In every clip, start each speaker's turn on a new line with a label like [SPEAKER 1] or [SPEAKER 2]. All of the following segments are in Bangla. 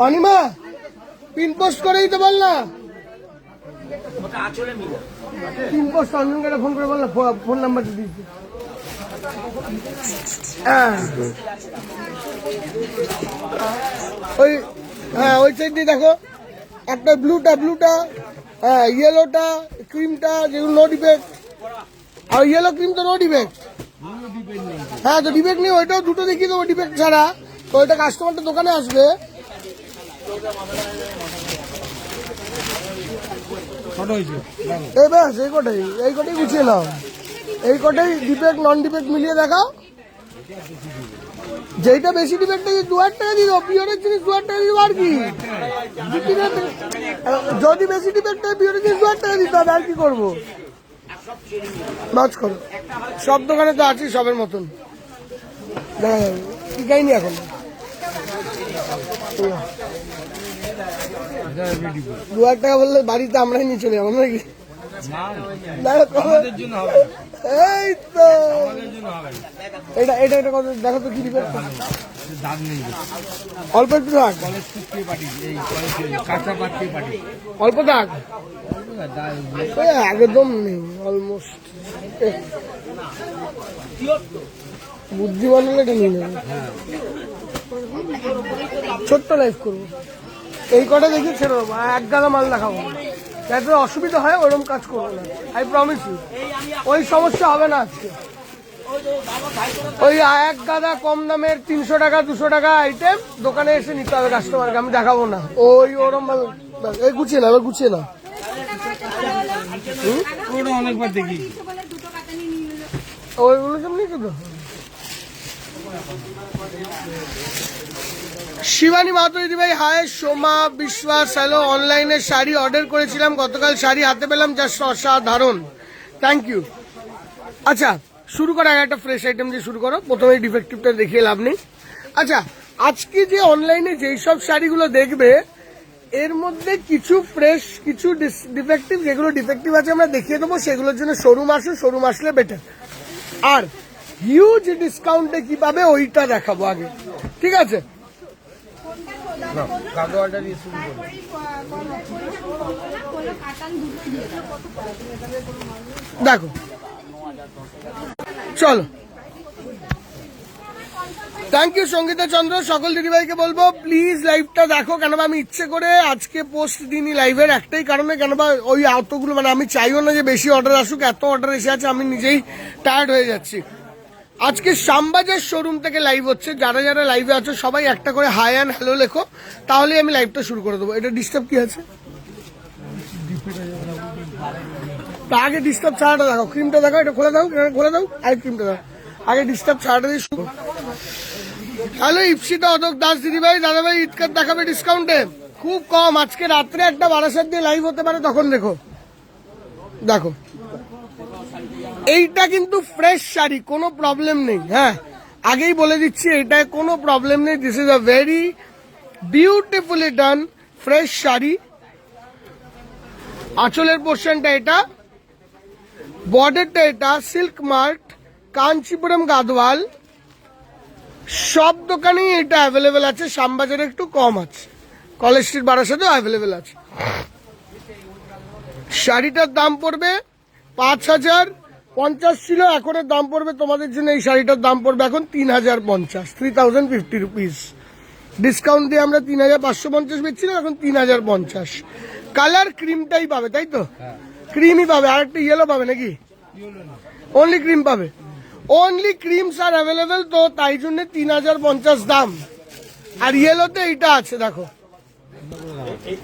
[SPEAKER 1] অনিমা পিন পোস্ট করে দিতে বল না, পিন পোস্ট অঞ্জনকে ফোন করে বল না, ফোন নাম্বারটা দিয়েছি। ওই হ্যাঁ ওই সাইড দিয়ে দেখো একটা ব্লুটা হ্যাঁ ইয়েলোটা ক্রিমটা যেগুলো নো ডিফেক্ট, আর ইয়েলো ক্রিম তো নো ডিফেক্ট। হ্যাঁ তো ডিফেক্ট নেই, ওইটাও দুটো দেখিয়ে দেবো ডিফেক্ট ছাড়া। তো ওইটা কাস্টমারটা দোকানে আসবে, এই ব্যাস এই কটাই গুছিয়ে নাও, এই কটাই ডিফেক্ট নন ডিফেক্ট মিলিয়ে দেখাও। যেইটা বেশি ডিফেক্ট 2000 টাকা দিয়ে দেবো, পিওরের জিনিস 2000 টাকা দিয়ে দেবো। আর কি যদি বেশি ডিফেক্ট হয় পিওরের জিনিস 2000 টাকা দিতে হবে, আর কি করবো? মাছ করো, সব দোকানে তো আছি সবের মতন, দেখা যাবে কি খাইনি এখন। 2000 টাকা বললে বাড়িতে আমরাই নিয়ে চলে যাবো নাকি? এই তো এটা কত দেখো তো কি দিবে, অল্প একটু দাগ, অল্প দাগ একদম নেই অলমোস্ট। বুদ্ধিমান হলে এটা নিয়ে নেবে, ছোট্ট লাইফ করবো। এই কটা দেখি ছেড়ে দেবো, এক গাদা মাল দেখাবো, যাতে অসুবিধা হয় ওরকম কাজ করবো না, আই প্রমিস ইউ। ওই সমস্যা হবে না আজকে। ওই এক গাদা কম দামের 300 টাকা 200 টাকা আইটেম দোকানে এসে নিতে হবে কাস্টমারকে, আমি দেখাবো না। ওই ওরম মাল এই গুছিয়ে না, এবার গুছিয়ে না। অনেকবার দেখি ওইগুলো কেমনি তো। শিবানী মাহাতো দিদিভাই হায়, সোমা বিশ্বাস হ্যালো। অনলাইনে শাড়ি অর্ডার করেছিলাম গতকাল, শাড়ি হাতে পেলাম জাস্ট অসাধারণ, থ্যাংক ইউ। আচ্ছা শুরু করো, একটা ফ্রেশ আইটেম দিয়ে শুরু করো, প্রথমে ডিফেক্টিভটা দেখিয়ে লাভ নেই। আচ্ছা আজকে যে অনলাইনে যেই সব শাড়িগুলো দেখবে এর মধ্যে কিছু ফ্রেশ কিছু ডিফেক্টিভ, যেগুলো ডিফেক্টিভ আছে আমরা দেখিয়ে দেবো, সেগুলোর জন্য শোরুম আসো, শোরুম আসলে বেটার। আর হিউজ ডিসকাউন্টে কি পাবে ওইটা দেখাবো আগে, ঠিক আছে? দেখো চলো, থ্যাংক ইউ সঙ্গীতা চন্দ্র। সকল দিদিভাইকে বলবো প্লিজ লাইভটা দেখো, কেন আমি ইচ্ছে করে আজকে পোস্ট দিইনি লাইভের একটাই কারণে, কেন ওই এতগুলো মানে আমি চাইও না যে বেশি অর্ডার আসুক, এত অর্ডার এসে আছে আমি নিজেই টায়ার্ড হয়ে যাচ্ছি। আজকে শ্যামবাজার শোরুম থেকে লাইভ হচ্ছে, যারা যারা লাইভে আছো সবাই একটা করে হাই অ্যান্ড হ্যালো লেখো, তাহলে আমি লাইভটা শুরু করে দেবো। এটা ডিস্টার্ব কি আছে? আগে ডিস্টার্ব ছাড়াটা দেখো, ক্রিমটা দেখো, এটা খুলে দাও আর ক্রিমটা দাও, আগে ডিস্টার্ব ছাড়াটা দিয়ে শুরু। হ্যালো ইপসিতা অদক দাস দিদিভাই, দাদাভাই ঈদকার দেখাবে ডিসকাউন্টে, খুব কম। আজকে রাত্রে একটা 1200 দিয়ে লাইভ হতে পারে, তখন দেখো। দেখো এইটা কিন্তু ফ্রেশ শাড়ি, কোনো প্রবলেম নেই। হ্যাঁ আগেই বলে দিচ্ছি, এটায় কোনো প্রবলেম নেই। This is a very beautifully done fresh sari. আঁচলের পোর্শনটা এটা, বর্ডারটা এটা, সিল্ক মার্ক, কাঞ্চিপুরম গাদওয়াল, সব দোকানেই এটা অ্যাভেলেবেল আছে, শ্যামবাজারে একটু কম আছে, কলেজ স্ট্রিট বারাসাতেও অ্যাভেলেবেল আছে। শাড়িটার দাম পড়বে 5050 ছিল, এখনের দাম পড়বে তোমাদের জন্য, এই শাড়িটার দাম পড়বে এখন 3050, 3050 রুপিস। ডিসকাউন্ট দিয়ে আমরা 3550 বেচছিলাম, এখন 3050। কালার ক্রিমটাই পাবে, তাই তো? ক্রিমই পাবে, আর একটা ইয়েলো পাবে নাকি? অনলি ক্রিম পাবে, অনলি ক্রিমস আর অ্যাভেলেবেল, তো তাই জন্য 3050 দাম। আর ইয়েলোতে এইটা আছে দেখো,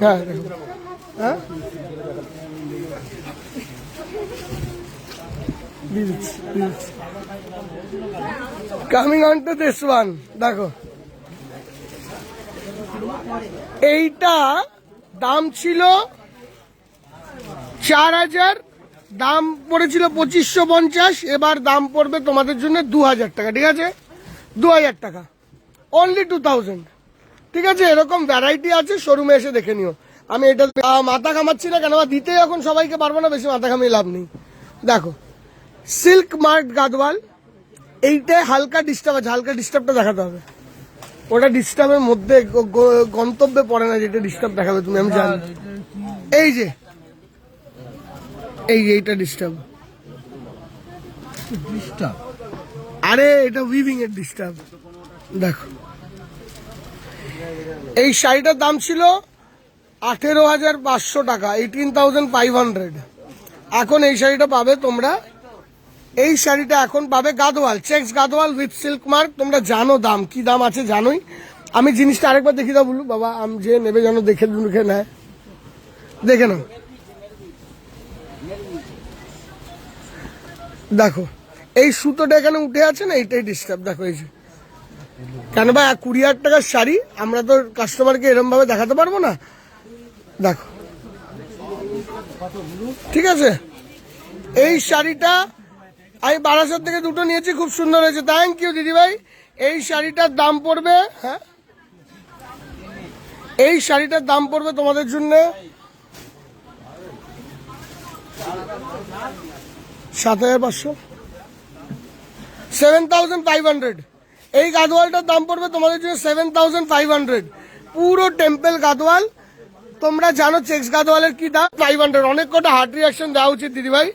[SPEAKER 1] হ্যাঁ দেখো, হ্যাঁ coming on to this one. দেখো এইটা দাম ছিল 4000, দাম পড়েছিল 2550, এবার দাম পড়বে তোমাদের জন্য 2000 টাকা, ঠিক আছে? 2000 টাকা, অনলি 2000, ঠিক আছে? এরকম ভ্যারাইটি আছে, শোরুমে এসে দেখে নিও। আমি এটা মাথা ঘামাচ্ছি না, কেন দিতে এখন সবাইকে পারবো না, বেশি মাথা ঘামিয়ে লাভ নেই। দেখো সিল্ক মার্ক গাদওয়াল, এইটাই হালকা ডিস্টার্ব আছে, হালকা ডিস্টার্বটা দেখাতে হবে। ওটা ডিস্টার্বের মধ্যে গন্তব্যে পড়ে না, যেটা ডিস্টার্ব দেখাবে তুমি, আমি জানি। এই যে এইটা ডিস্টার্ব, আরে এটা উইভিং এর ডিস্টার্ব। দেখো এই শাড়িটার দাম ছিল 18,500 টাকা, 18,500। এখন এই শাড়িটা পাবে তোমরা, এই শাড়িটা এখন পাবে Gadwal, checks Gadwal with silk mark. তোমরা জানো দাম কি দাম আছে, জানোই। আমি জিনিসটা আরেকবার দেখিয়ে দাও বলু বাবা, আমি যে নেবে যেন দেখে নেয়, দেখে নাও। দেখো এই সুতোটা এখানে উঠে আছে না, এইটাই ডিস্টার্ব। দেখো এই যে, কেন ভাই 20,000 টাকার শাড়ি আমরা তো কাস্টমারকে এরকম ভাবে দেখাতে পারবো না। দেখো ঠিক আছে, এই শাড়িটা আমি বারাসাত থেকে দুটো নিয়েছি, খুব সুন্দর হয়েছে, থ্যাংক ইউ দিদি ভাই। এই শাড়িটার দাম পড়বে, হ্যাঁ এই শাড়িটার দাম পড়বে তোমাদের জন্য 7,500, 7,500। এই গাদোয়ালটার দাম পড়বে তোমাদের জন্য 7,500, পুরো টেম্পল গাদোয়াল। তোমরা জানো চেক্স গাদোয়ালের কি দাম, 500। অনেক কটা হার্ট রিয়াকশন দেওয়া উচিত দিদি ভাই,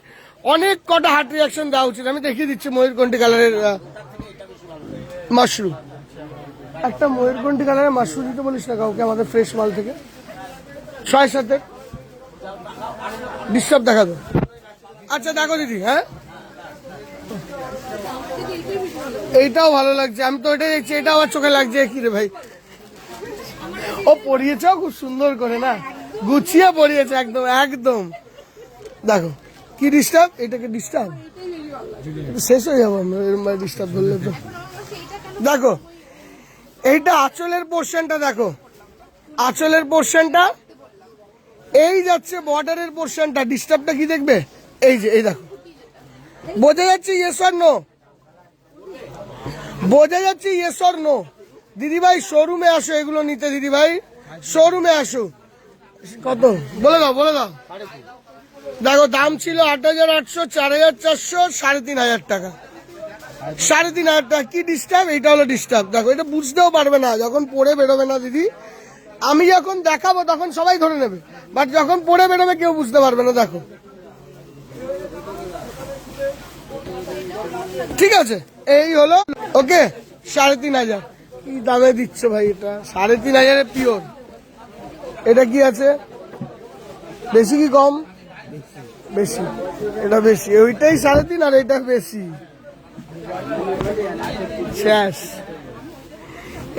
[SPEAKER 1] অনেক কটা হার্ট রিয়াকশন দেওয়া উচিত। আমি দেখিয়ে দিচ্ছি ময়ূরকণ্ঠী কালারের মাশরুম, একটা ময়ূরকণ্ঠী কালারের মাশরুম দিতে বলিস না কাউকে আমাদের ফ্রেশ মাল থেকে, 6-7 ডিস্টার্ব দেখাবে। আচ্ছা দেখো দিদি, হ্যাঁ এইটাও ভালো লাগছে, আমি তো এটাই দেখছি, এটা আমার চোখে লাগছে। কি রে ভাই, ও পরিয়েছ খুব সুন্দর করে না, গুছিয়ে পরিয়েছে একদম একদম। দেখো কি ডিস্টার্ব, এটাকে ডিস্টার্ব শেষ হয়ে যাবো আমরা এরকম ডিস্টার্ব করলে তো। দেখো এইটা আঁচলের পোর্শনটা, দেখো আঁচলের পোর্শনটা, এই যাচ্ছে বর্ডারের পোর্শনটা, ডিস্টার্বটা কি দেখবে, এই যে এই দেখো, বোঝা যাচ্ছে ইয়েস অর নো, বোঝা যাচ্ছে ইয়েস অর নো। দিদিভাই শোরুমে আসো এগুলো নিতে, দিদিভাই শোরুমে আসো। কত বলে দাও, বলে দাও। দেখো দাম ছিল 8,800, 4,400, 3,500 টাকা, 3,500 টাকা। কি ডিস্টার্ব, এটা হলো ডিস্টার্ব। দেখো এটা বুঝতেও পারবে না যখন পরে বেরোবে না দিদি, আমি যখন দেখাবো তখন সবাই ধরে নেবে, বাট যখন পরে বেরোবে কেউ বুঝতে পারবে না। দেখো ঠিক আছে, এই হলো ওকে 3,500। কি দামে দিচ্ছ ভাই এটা, 3,500 পিওর। এটা কি আছে, বেশি কি কম, বেশি, এটা বেশি, ওইটাই 3,500 আর এটা বেশি, শেষ।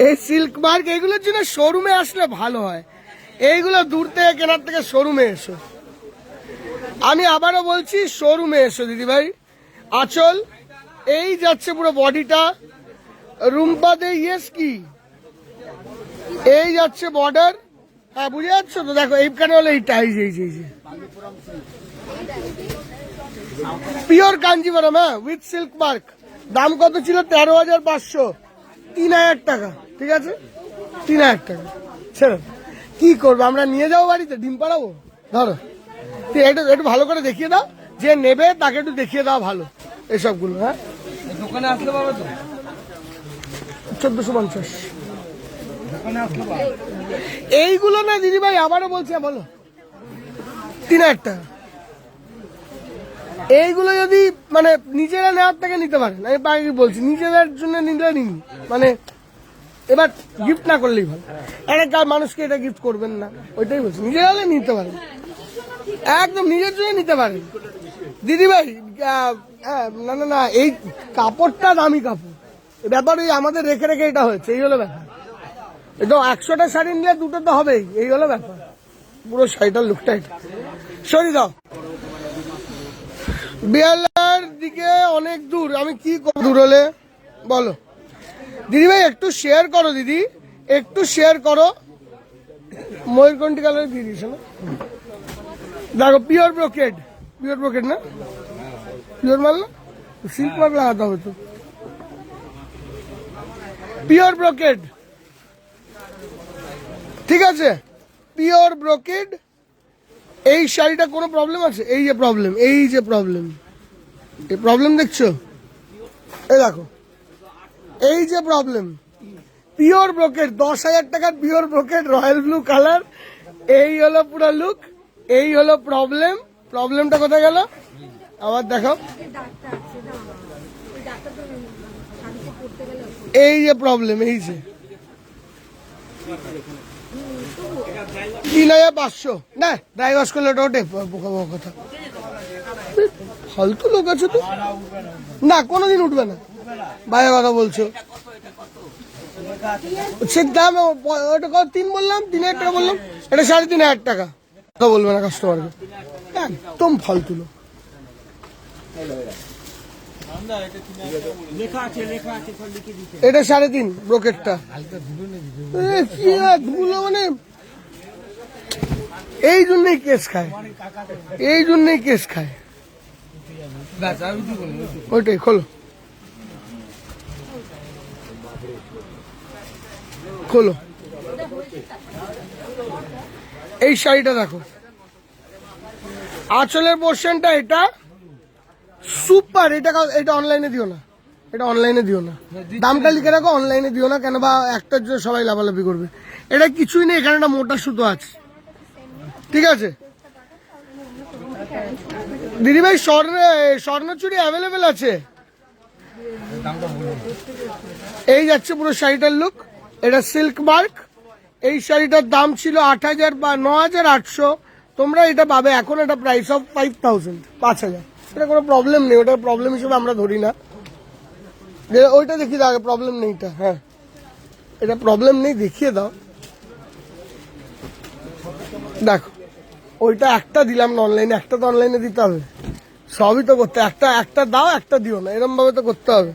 [SPEAKER 1] এই সিল্ক মার্ক এইগুলোর জন্য শোরুমে আসলে ভালো হয়, এইগুলো দূর থেকে কেনার থেকে শোরুমে এসো। আমি আবারও বলছি শোরুমে এসো দিদি ভাই। আঁচল এই যাচ্ছে পুরো বডিটা, রুম্পা দে ইয়েস কি, এই যাচ্ছে বর্ডার, হ্যাঁ বুঝে যাচ্ছ তো। দেখো এইখানে হলো এইটা, এই যে পিওর কাঞ্জিভরম, হ্যাঁ উইথ সিল্ক মার্ক। দাম কত ছিল, 13,500, 3,000 টাকা। ঠিক আছে 3,000 টাকা ছেড়ে। কি করবো আমরা, নিয়ে যাবো বাড়িতে, ডিম পাড়াবো। ধরো একটু ভালো করে দেখিয়ে দাও, যে নেবে তাকে একটু দেখিয়ে দাও ভালো এসবগুলো। হ্যাঁ
[SPEAKER 2] দোকানে আসলে পাবে তো,
[SPEAKER 1] 1450 এইগুলো না দিদি ভাই, আবারও বলছি, বলো 3,000 টাকা। এইগুলো যদি মানে নিজেরা নেওয়ার থেকে নিতে পারেন, আমি বাকি বলছি নিজেদের জন্য নিলে নিন, মানে এবার গিফট না করলেই ভালো। একটা মানুষকে এটা গিফট করবেন না, ওইটাই বলছি, নিজেরা হলে নিতে পারেন, একদম নিজের জন্য নিতে পারেন দিদি ভাই। না না না, এই কাপড়টা দামি কাপড়, ব্যাপার ওই আমাদের রেখে রেখে এটা হয়েছে, এই হলো ব্যাপার। এটা 100টা শাড়ি নিলে 2টো তো হবেই, এই হলো ব্যাপার। পুরো শাড়িটার লুকটা এটা সরি দাও। বিয়ালার দিকে অনেক দূর, আমি কি দূর হলে বলো দিদি ভাই, একটু শেয়ার করো দিদি, একটু শেয়ার করো। ময়ূরকণ্ঠী কালার দিয়ে দিয়েছে না, দেখো পিওর ব্রোকেড, পিওর ব্রোকেড না, পিওর মাল না, সিল্ক মার্ক লাগাতে হবে তো, পিওর ব্রোকেড। ঠিক আছে পিওর ব্রোকেড। এই শাড়িটা কোনো প্রবলেম আছে, এই যে প্রবলেম, এই যে প্রবলেম, এই প্রবলেম দেখছো, এই দেখো এই যে প্রবলেম, পিওর ব্রোকেট, 10,000 টাকার pure brocade, royal blue colour. এই হলো পুরো লুক, এই হলো প্রবলেম। প্রবলেমটা কোথায় গেল আবার দেখাও। এই যে প্রবলেম, এই যে 3,500 না ড্রাই ওয়াশ করলে ওটা ওঠে। বোকা বোকা কথা, ফালতু লোক আছে তো। না কোনোদিন উঠবে না, বাইরে কথা বলছো। সে দাম ওটা কত 3 বললাম, 3,000 টাকা বললাম, এটা 3,500 টাকা। কথা বলবে না কাস্টমারকে, একদম ফালতু লোক। এটা 3.5 ব্রোকেটটা। কি ধুলো মানে, এই জন্যই কেস খায়, এই জন্যই কেস খায়। ওইটাই খোলো, খোলো। এই শাড়িটা দেখো, আঁচলের পোর্শনটা এটা সুপার। এটা অনলাইনে দিও না, এটা অনলাইনে দিও না, দামটা লিখে রাখো, অনলাইনে দিও না। কেন বা একটার জন্য সবাই লাভালাভি করবে। এটা কিছুই নেই, এখানে একটা মোটা সুতো আছে, ঠিক আছে দিদিভাই। স্বর্ণচুরি অ্যাভেলেবেল আছে। এই যাচ্ছে পুরো শাড়িটার লুক। এটা সিল্ক মার্ক। এই শাড়িটার দাম ছিল 8,000 বা 9,800। তোমরা এটা পাবে এখন এটা প্রাইস অফ 5,000, 5,000। এটা কোনো প্রবলেম নেই, ওটার প্রবলেম হিসেবে আমরা ধরি না। ওইটা দেখিয়ে দাও আগে, প্রবলেম নেই এটা। হ্যাঁ এটা প্রবলেম নেই, দেখিয়ে দাও। দেখো ওইটা একটা দিলাম না অনলাইনে, একটা তো অনলাইনে দিতে হবে, সবই তো করতে। একটা দাও, একটা দিও না, এরকম ভাবে তো করতে হবে।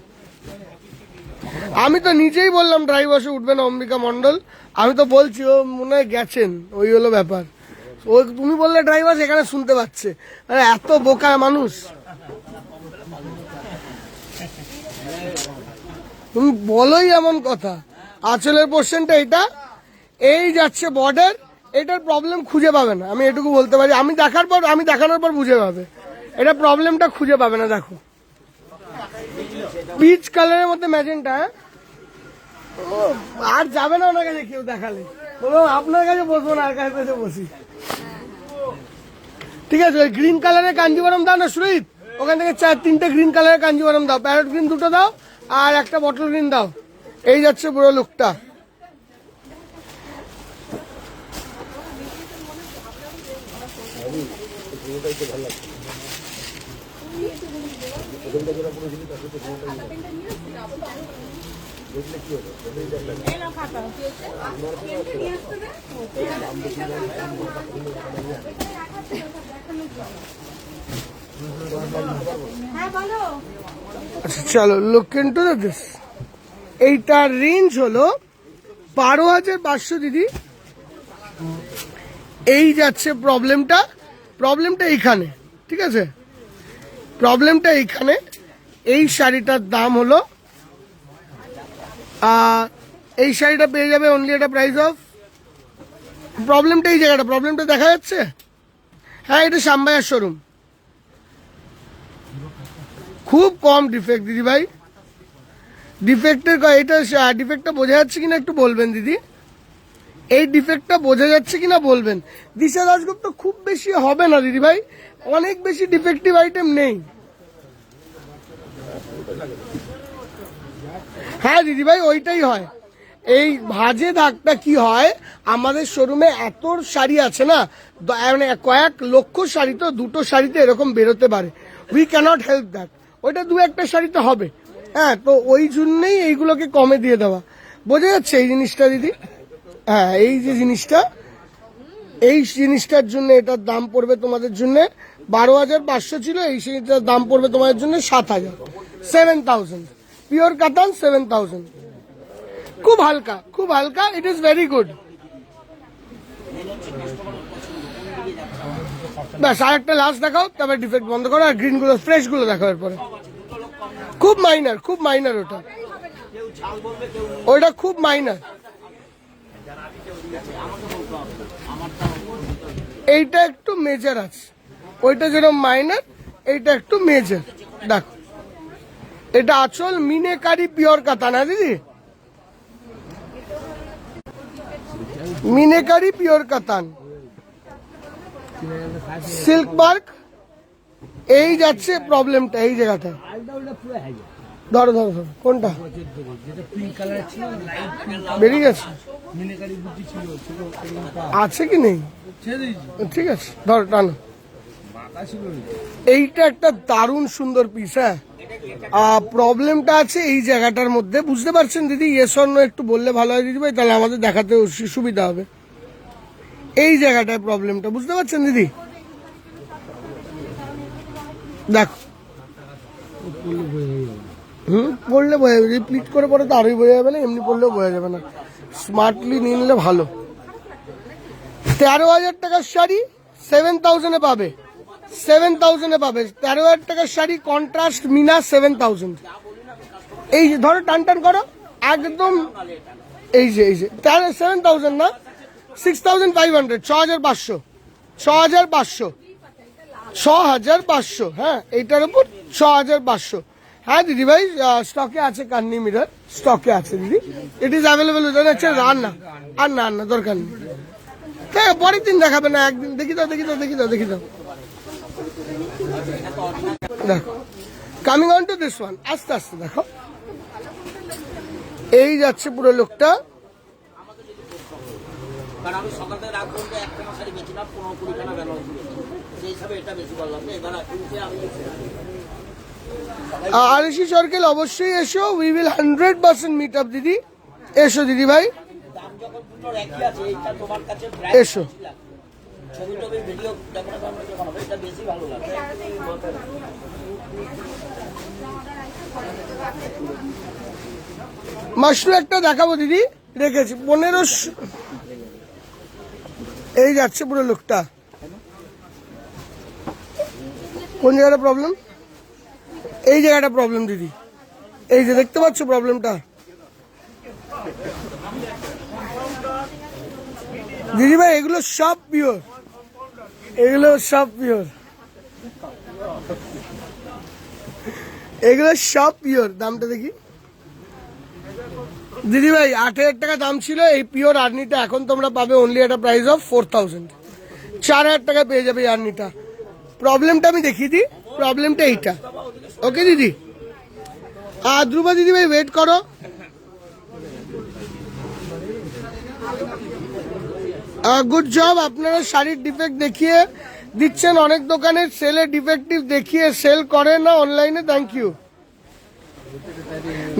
[SPEAKER 1] আমি তো নিজেই বললাম ড্রাই ওয়াশে উঠবে না অম্বিকা মন্ডল, আমি তো বলছি ও মনে হয় গেছেন, ওই হলো ব্যাপার। ও তুমি বললে ড্রাই ওয়াশ, এখানে শুনতে পাচ্ছে। আরে এত বোকা মানুষ, তুমি বলোই এমন কথা। আঁচলের পোর্শনটা এটা, এই যাচ্ছে বর্ডার। এটার প্রবলেম খুঁজে পাবে না, আমি এটুকু বলতে পারি। আমি দেখানোর পর বুঝে পাবে, এটা প্রবলেমটা খুঁজে পাবে না। দেখো পিচ কালারের মধ্যে ম্যাজেন্টা। আর যাবে না ওনার কাছে কেউ দেখালে, বলো আপনার কাছে বসবো না, আর কাছে বসি। ঠিক আছে, ওই গ্রিন কালারের কাঞ্জিবরম দাও না সুরিত, ওখান থেকে 4-3টে গ্রিন কালারের কাঞ্জিবরম দাও, প্যারট গ্রিন 2টো দাও, আর একটা বটল গ্রিন দাও। এই যাচ্ছে পুরো লুকটা। আচ্ছা চলো লুক ইনটু দিস। এইটার রেঞ্জ হলো 12,500 দিদি। এই যাচ্ছে প্রবলেমটা এইখানে, ঠিক আছে প্রবলেমটা এইখানে। এই শাড়িটার দাম হলো এই শাড়িটা পেয়ে যাবে অনলি একটা প্রাইস অফ, প্রবলেমটা এই জায়গাটা, প্রবলেমটা দেখা যাচ্ছে। হ্যাঁ এটা শ্যামবাজার শোরুম, খুব কম ডিফেক্ট দিদি ভাই। ডিফেক্টটা বোঝা যাচ্ছে কিনা একটু বলবেন দিদি, এই ডিফেক্টটা বোঝা যাচ্ছে কিনা বলবেন। দিশা দাশগুপ্ত খুব বেশি হবে না দিদি ভাই, অনেক বেশি ডিফেক্টিভ আইটেম নেই। হ্যাঁ দিদি ভাই ওইটাই হয়, এই ভাঁজে দাগটা কি হয়, আমাদের শোরুমে এত শাড়ি আছে না, মানে কয়েক লক্ষ শাড়ি, তো 2টো শাড়িতে এরকম বেরোতে পারে। উই ক্যানট হেল্প দ্যাট, ওইটা 2-1টা শাড়ি তো হবে। হ্যাঁ তো ওই জন্যই এইগুলোকে কমে দিয়ে দেওয়া। বোঝা যাচ্ছে এই জিনিসটা দিদি? হ্যাঁ এই যে জিনিসটা, এই জিনিসটার জন্য এটার দাম পড়বে তোমাদের জন্য 12,500 ছিল, এই শাড়িটার দাম পড়বে তোমাদের জন্য 7,000, 7,000 পিওর কাতান 7,000। খুব হালকা, ইট ইজ ভেরি গুড। ব্যাস আর একটা লাস্ট দেখাও, তারপরে ডিফেক্ট বন্ধ করো, আর গ্রিন গুলো ফ্রেশ গুলো দেখাও এরপরে। খুব মাইনার ওটা খুব মাইনার। এইটা একটু মেজর আছে, ওইটা যেরকম মাইনার, এইটা একটু মেজর। দেখো এটা আঁচল মিনেকারি পিওর কাতান, হ্যাঁ দিদি মিনেকারি পিওর কাতান, সিল্ক মার্ক। এই যাচ্ছে প্রবলেমটা এই জায়গাটায়। ধরো ধরো ধরো, কোনটা
[SPEAKER 2] যেটা পিঙ্ক কালার ছিল, লাইট পিঙ্ক
[SPEAKER 1] বেরিয়ে গেছে?
[SPEAKER 2] মিনাকারি বুদ্ধি ছিল, ছোট
[SPEAKER 1] আছে কি নেই?
[SPEAKER 2] ছেড়ে দিয়েছি,
[SPEAKER 1] ঠিক আছে, ধরো টানো।
[SPEAKER 2] বাঁকা ছিল।
[SPEAKER 1] এইটা একটা দারুণ সুন্দর পিস। হ্যাঁ, প্রবলেমটা আছে এই জায়গাটার মধ্যে, বুঝতে পারছেন দিদি? ইয়েস অর নো একটু বললে ভালো হয় দিদি ভাই, তাহলে আমাদের দেখাতে সুবিধা হবে। এই জায়গাটায় প্রবলেমটা বুঝতে পারছেন দিদি? দেখো, পড়লে বোঝা যাবে, যদি প্লিট করে পড়ে তো আরোই বোঝা যাবে না, এমনি পড়লেও বোঝা যাবে না। স্মার্টলি নিয়ে নিলে ভালো। 13,000 টাকার শাড়ি 7,000-এ পাবে, 7,000-এ পাবে। 13,000 টাকার শাড়ি কন্ট্রাস্ট মিনা 7,000। এই যে ধরো, টান টান করো একদম। এই যে 7,000 না, 6,500, 6,500, 6,500, 6,500। হ্যাঁ, এইটার উপর 6,500। হ্যাঁ দিদি ভাই, স্টকে আছে কান্নি মিরর, স্টকে আছে দিদি। It is available. হচ্ছে রান্না আর না না দরকার নেই, হ্যাঁ পরের দিন দেখাবে না, একদিন দেখি দাও দেখি দাও দেখি দাও দেখি দাও। দেখো, coming on to this one, আস্তে আস্তে দেখো। এই যাচ্ছে পুরো লোকটা।
[SPEAKER 3] আমি সকাল থেকে রাত পর্যন্ত একটা শাড়ি বেছিলাম, 15-20 বেলা সেই হিসাবে এটা বেশি বললাম। এবার আমি
[SPEAKER 1] আরএসি সার্কেল অবশ্যই এসো, উই উইল 100% মিট আপ দিদি। এসো দিদি ভাই,
[SPEAKER 3] দাম যখন দুটোর একই আছে, এইটা তোমার কাছে
[SPEAKER 1] এসো।
[SPEAKER 3] ছবি টবি ভিডিও দেখানো যখন হবে, এটা বেশি ভালো লাগে।
[SPEAKER 1] মাশরু একটা দেখাবো দিদি, রেখেছি 1500। এই যাচ্ছে পুরো লোকটা। কোন জায়গাটা প্রবলেম? এই জায়গাটা প্রবলেম দিদি, এই যে দেখতে পাচ্ছ প্রবলেমটা দিদি ভাই? এগুলো সব পিওর, এগুলো সব পিওর, এগুলো সব পিওর। দামটা দেখি দিদি ভাই, 8,000 টাকা দাম ছিল এই পিওর আর্নিটা, এখন তোমরা পাবে অনলি একটা প্রাইস অফ 4,000। 4,000 টাকা পেয়ে যাবে এই আর্নিটা। প্রবলেমটা আমি দেখিয়ে দিই, প্রবলেমটা এইটা। ওকে দিদি, আর ধ্রুবা দিদি ভাই ওয়েট করো। গুড জব, আপনারা শাড়ির ডিফেক্ট দেখিয়ে দিচ্ছেন। অনেক দোকানের সেলে ডিফেক্টিভ দেখিয়ে সেল করে না অনলাইনে। Thank you.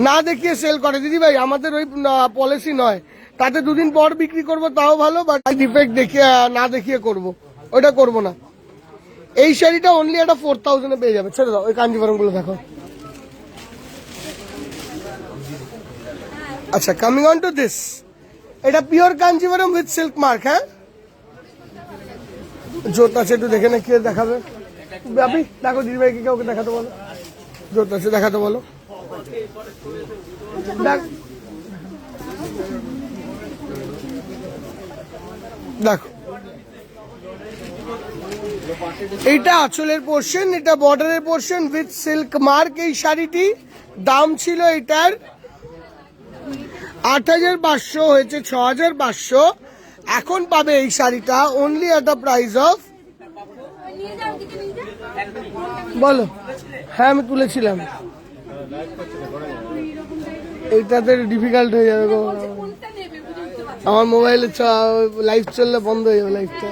[SPEAKER 1] না দেখিয়ে সেল করে দিদি ভাই, আমাদের ওই পলিসি নয়। তাতে দুদিন পর বিক্রি করব তাও ভালো, বাট ডিফেক্ট দেখিয়ে না দেখিয়ে করব, ওটা করব না। এই শাড়িটা অনলি একটা 4,000-এ পেয়ে যাবে। ছেড়ে দাও, ওই কাঞ্জিভরম গুলো দেখো। আচ্ছা, কামিং অন টু দিস, এটা pure Kanjivaram with silk mark. হ্যাঁ, জোত আছে, একটু দেখে না কি দেখাবে। আপনি দেখো দিদি ভাইকে, কাউকে দেখাতে বলো। জোত আছে, দেখাতে বলো। দেখো, এইটা আঁচলের পোর্শন, এটা বর্ডারের পোর্শন উইথ সিল্ক মার্ক। এই শাড়িটি দাম ছিল এটার 8,500, হয়েছে 6,500। এখন পাবে এই শাড়িটা only at the price of, বলো। হ্যাঁ আমি তুলেছিলাম, এইটাতে ডিফিকাল্ট হয়ে যাবে গো। আমার মোবাইলে লাইভ চললে বন্ধ হয়ে যাবে লাইভটা।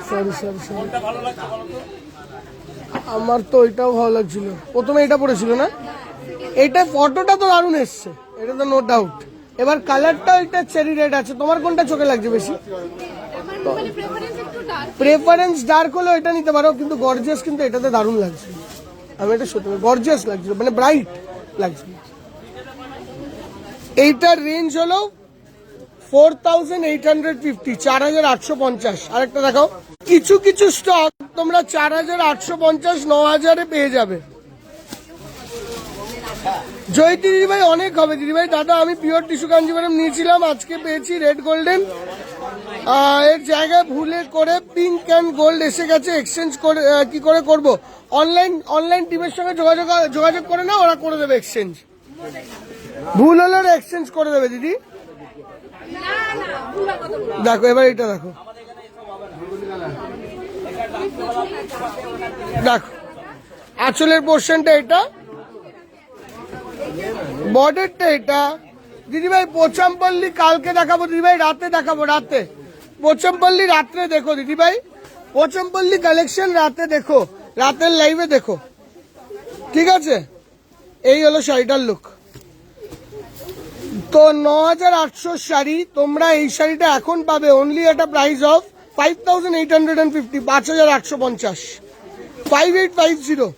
[SPEAKER 1] সরি সরি সরি, আমার তো ওইটাও ভালো লাগছিল। প্রথমে এটা পড়েছিল না, এটা ফটোটা তো দারুণ এসছে, এটা তো নো ডাউট। এবার কালারটা ওইটা চেরি রেড আছে, তোমার কোনটা চোখে লাগছে বেশি? প্রেফারেন্স ডার্ক হলে এটা নিতে পারো, কিন্তু গর্জিয়াস কিন্তু এটাতে দারুণ লাগছে। আমি এটা সত্যি গর্জিয়াস লাগছিল, মানে ব্রাইট লাগছিল। এইটার রেঞ্জ হলো 4,850, 4,850। আরেকটা দেখাও। কিছু কিছু স্টক তোমরা 4,850, 9,000-এ পেয়ে যাবে। জয়তী দিদিভাই অনেক হবে দিদিভাই। দাদা আমি পিওর টিস্যু কাঞ্জিভরম নিয়েছিলাম, আজকে পেয়েছি রেড গোল্ডেন। এর জায়গায় ভুলে করে পিঙ্ক অ্যান্ড গোল্ড এসে গেছে, এক্সচেঞ্জ করে কি করে করব? অনলাইন টিমের সঙ্গে যোগাযোগ করে না, ওরা করে দেবে এক্সচেঞ্জ। ভুল হলে এক্সচেঞ্জ করে দেবে দিদি। দেখো এবার এটা দেখো, দেখো আঁচলের পোর্শনটা এটা, বর্ডারটা এটা। দিদিভাই পোচামপল্লি কালকে দেখাবো দিদিভাই, রাতে দেখাবো, রাতে পোচামপল্লি রাত্রে দেখো দিদিভাই, পোচামপল্লি কালেকশন রাতে দেখো, রাতের লাইভে দেখো, ঠিক আছে? এই হলো শাড়িটার লুক। তো 9800 শাড়ি, তোমরা এই শাড়িটা এখন পাবে অনলি একটা প্রাইস অফ 5850, 5850, 5850।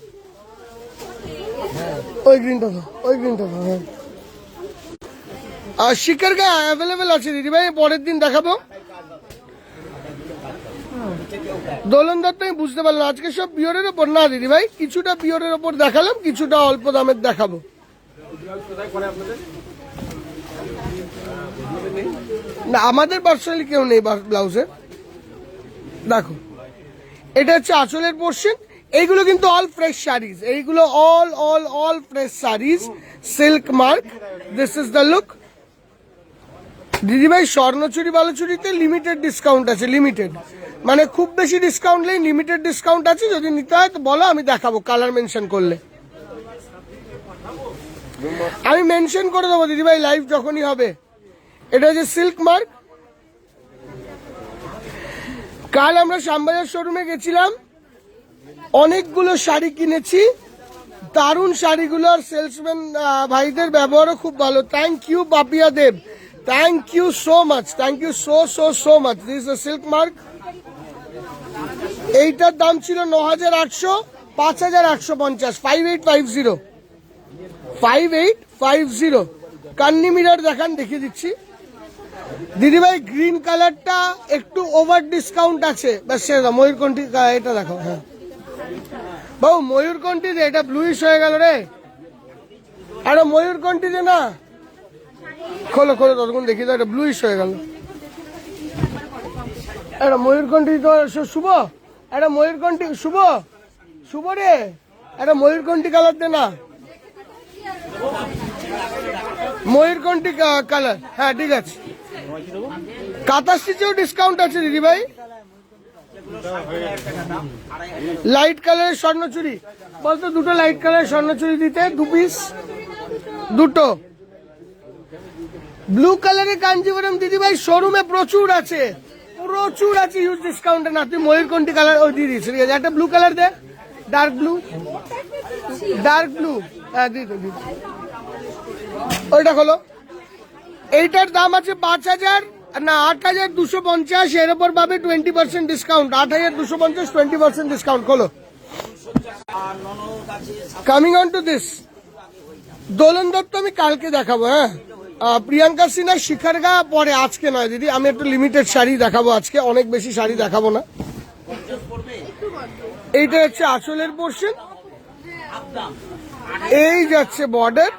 [SPEAKER 1] ওই গ্রিনটা দাও, ওই গ্রিনটা দাও। হ্যাঁ, আর শিকার গায়ে অ্যাভেলেবেল আছে দিদিভাই, পরের দিন দেখাবো। দোলন দত্ত আমি বুঝতে পারলাম, আজকে সব পিওরের ওপর না দিদিভাই, কিছুটা পিওরের ওপর দেখালাম, কিছুটা অল্প দামের দেখাবো। না আমাদের পার্সোনালি কেউ নেই ব্লাউজের। দেখো এটা হচ্ছে আঁচলের পোর্শন, এইগুলো কিন্তু অল ফ্রেশ শাড়িজ, এইগুলো all fresh saris, silk mark. This is the look দিদিভাই। স্বর্ণচুরি বালুচুরিতে লিমিটেড ডিসকাউন্ট আছে, লিমিটেড মানে খুব বেশি ডিসকাউন্ট নেই, লিমিটেড ডিসকাউন্ট আছে। যদি নিতে হয় তো বলো, আমি দেখাবো কালার মেনশন করলে, আমি মেনশন করে দেবো দিদিভাই লাইভ যখনই হবে। এটা হচ্ছে সিল্ক মার্ক। কাল আমরা শ্যামবাজার শোরুমে গেছিলাম, অনেকগুলো শাড়ি কিনেছি, দারুণ শাড়িগুলোর সেলসম্যান ভাইদের ব্যবহারও খুব ভালো। Thank you Papiya Deb, thank you so much, thank you so much. This is the silk mark. এইটার দাম ছিল 9800, 5850, 5850, 5850। কান্নি মিরর দেখান, দেখিয়ে দিচ্ছি দিদিভাই। গ্রিন কালারটা একটু ওভার ডিসকাউন্ট আছে, ব্যাস সেটা ময়ূরকণ্ঠী, এটা দেখো। হ্যাঁ বাবু ময়ূরকণ্ঠী দে, এটা ব্লুইশ হয়ে গেল রে, আরে ময়ূরকণ্ঠী দে না, খোলো খোলো ততক্ষণ দেখি তো, এটা ব্লুইশ হয়ে গেল। এটা ময়ূরকণ্ঠী তো শুভ, এটা ময়ূরকণ্ঠী শুভ, শুভ রে, এটা ময়ূরকণ্ঠী কালার দে না, ময়ূরকণ্ঠী কালার। হ্যাঁ ঠিক আছে, কাঁথা স্টিচেও ডিসকাউন্ট আছে দিদি ভাই। লাইট কালারের স্বর্ণচুরি বলতো, দুটো লাইট কালারের স্বর্ণচুরি দিতে, 2 পিস, দুটো। ব্লু কালারের কাঞ্জিভরম দিদি ভাই শোরুমে প্রচুর আছে, প্রচুর আছে, ইউজ ডিসকাউন্টে না। তুই ময়ূরকণ্ঠী কালার ওই দিয়ে দিস, ঠিক আছে? একটা ব্লু কালার দে, ডার্ক ব্লু, ডার্ক ব্লু। হ্যাঁ দিদি, ওইটা হলো। এইটার দাম আছে 5000 না 8250, এর উপর পাবে 20% ডিসকাউন্ট। 8250, 20% ডিসকাউন্ট। খোলো। কামিং অন টু দিস দোলন দত্ত আমি কালকে দেখাবো। হ্যাঁ প্রিয়াঙ্কা সিনহা শিখার গা পরে, আজকে নয় দিদি, আমি একটু লিমিটেড শাড়ি দেখাবো আজকে, অনেক বেশি শাড়ি দেখাবো না। এইটা হচ্ছে আঁচলের পোর্শন, এই যাচ্ছে বর্ডার,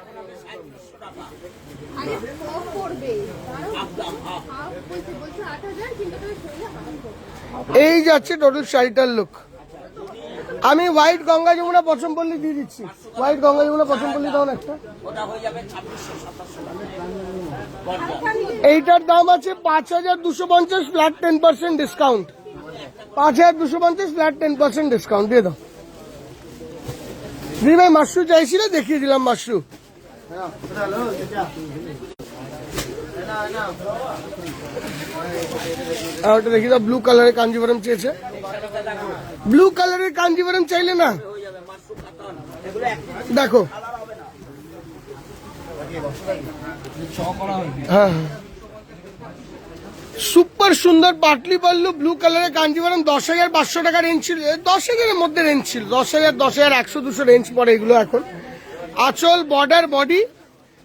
[SPEAKER 1] এই যাচ্ছে টোটাল শাড়িটার লুক। আমি হোয়াইট গঙ্গা যমুনা পছমপল্লি দিয়ে দিচ্ছি, হোয়াইট গঙ্গা যমুনা পছমপল্লি দাও না একটা। এইটার দাম আছে 5250, ফ্ল্যাট 10% ডিসকাউন্ট, 5250 ফ্ল্যাট 10% ডিসকাউন্ট দিয়ে দাও। দিদি ভাই মাশরু চাইছিল, দেখিয়ে দিলাম মাশরু। ওটা দেখি দাও, ব্লু কালারের কাঞ্জিভরম চেয়েছে, ব্লু কালারের কাঞ্জিভরম চাইলে না, দেখো। হ্যাঁ সুপার সুন্দর পাটলি পাল্লু, ব্লু কালারের কাঞ্জিভরম, 10,500 টাকা রেঞ্জ ছিল, 10,000-এর মধ্যে রেঞ্জ ছিল, 10,000, 10,100-200 রেঞ্জ পরে এগুলো এখন। আঁচল, বর্ডার, বডি।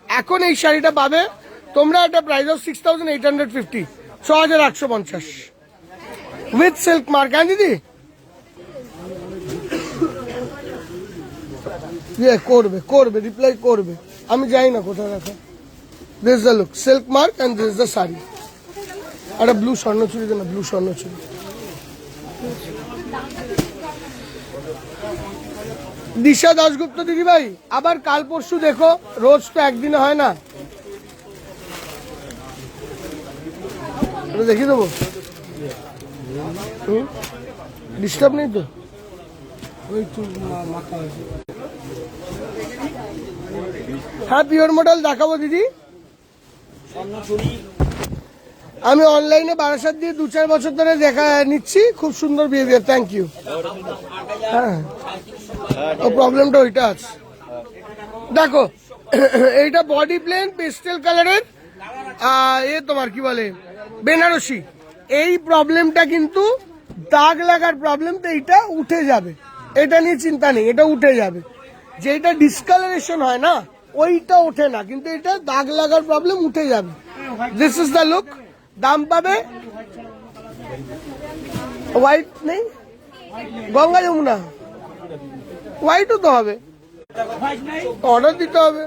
[SPEAKER 1] এখন এই শাড়িটা পাবে তোমরা একটা price of 6850, 6850 with silk mark. হ্যাঁ দিদি করবে করবে, রিপ্লাই করবে, আমি যাই না কোথায় রাখা। This is the look, silk mark and this is the sari. একটা ব্লু স্বর্ণচুরি দেন না, ব্লু স্বর্ণচুরি। দিশা দাশগুপ্ত দিদি ভাই আবার কাল পরশু দেখো, রোজ তো একদিনে হয় না, দেখিয়ে দেবো, ডিস্টার্ব নেই তো?
[SPEAKER 2] ওই একটু মাথা হয়েছে।
[SPEAKER 1] হ্যাঁ পিওর মডেল দেখাবো দিদি।
[SPEAKER 3] স্বর্ণচুরি
[SPEAKER 1] আমি অনলাইনে বারাসাত দিয়ে 2-4 বছর ধরে দেখা নিচ্ছি, খুব সুন্দর বিহেভিয়ার, থ্যাংক ইউ। হ্যাঁ ও প্রবলেমটা ওইটা আছে। দেখো এইটা বডি প্লেন পেস্টেল কালারের, তোমার কি বলে বেনারসি। এই প্রবলেমটা কিন্তু দাগ লাগার প্রবলেম, তো এইটা উঠে যাবে, এটা নিয়ে চিন্তা নেই, এটা উঠে যাবে। যেটা ডিসকালারেশন হয় না ওইটা ওঠে না, কিন্তু এটা দাগ লাগার প্রবলেম উঠে যাবে। This is the look. দাম পাবে হোয়াইট নেই, গঙ্গা যমুনা হোয়াইটও তো হবে, অর্ডার দিতে হবে।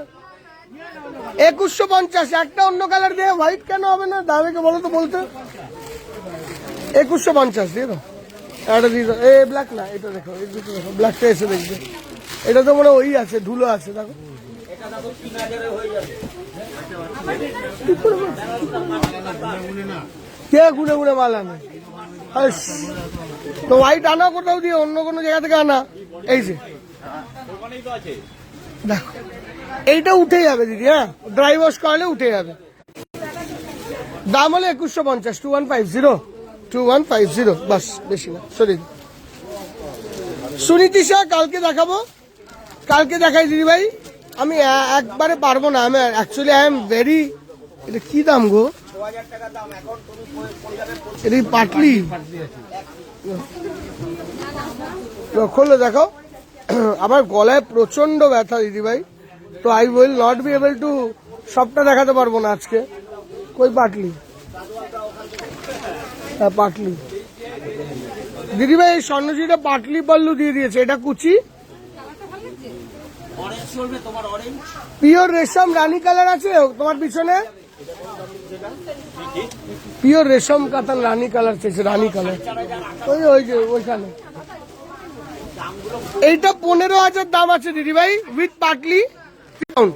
[SPEAKER 1] 2150, একটা অন্য কালার দিয়ে হোয়াইট কেন হবে না? দামেকে বলো তো বলতে। 2150 দিয়ে দাও, একটা দিয়ে দাও। ব্ল্যাক না, এটা দেখো, এই দুটো দেখো, ব্ল্যাকটা এসে দেখবে। এটা তো মনে হয় ওই আছে, ধুলো আছে, দেখো। কে গুনে গুনে মাল আনে? তো হোয়াইট আনা কোথাও দিয়ে, অন্য কোনো জায়গা থেকে আনা। এই যে দেখো, এইটা উঠে যাবে দিদি, হ্যাঁ ড্রাই ওয়াশ করালে উঠে যাবে। দাম হলো 2150, 2150 বাস, বেশি না। সরি সুনীতিশা কালকে দেখাবো, কালকে দেখাই দিদি ভাই। আমি একবারে পারবো না, আমি অ্যাকচুয়ালি আই এম ভেরি। এটা কি দাম গো?
[SPEAKER 3] 6000 টাকা দাম। এখন তুমি পড়ে যাবে
[SPEAKER 1] এটা পাটলি, খোলো দেখো। আমার গলায় প্রচন্ড ব্যথা দিদি ভাই, তো I will not be able to সবটা দেখাতে পারবো না আজকে। কই পাটলি? হ্যাঁ পাটলি দিদি ভাই, এই স্বর্ণচুরিটা পাটলি পাল্লু দিয়ে দিয়েছে। এটা কুচি,
[SPEAKER 3] অরেঞ্জ চলবে তোমার, অরেঞ্জ
[SPEAKER 1] পিওর রেশম রানী কালার আছে তোমার পিছনে, পিওর রেশম কাতান রানী কালার চেয়েছে, রানী কালার ওই ওই যে ওইখানে। এইটা 15,000 দাম আছে দিদি ভাই, উইথ পাটলি ডিসকাউন্ট,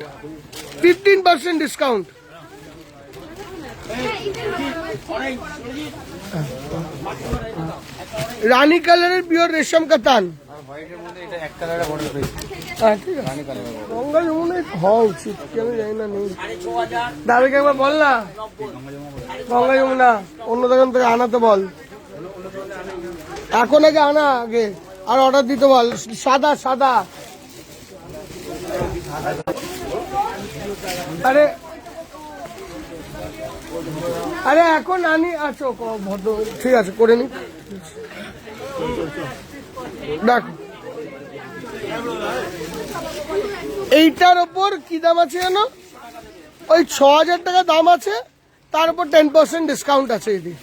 [SPEAKER 1] 15% ডিসকাউন্ট। রানী কালারের পিওর রেশম কাতান। গঙ্গা যমুনায় হওয়া উচিত, কেন জানি না নেই। দাবিকে একবার বল না, গঙ্গা যমুনা অন্য দোকান থেকে আনাতে বল, এখন আগে আনা আগে, আর অর্ডার দিতে বল। সাদা সাদা, আরে আরে এখন আনি। আচ্ছা ভদ্র, ঠিক আছে করে নি। দেখ এইটার ওপর কি দাম আছে জানো? ওই 6000 টাকা দাম আছে, তার উপর 10% ডিসকাউন্ট আছে। এটি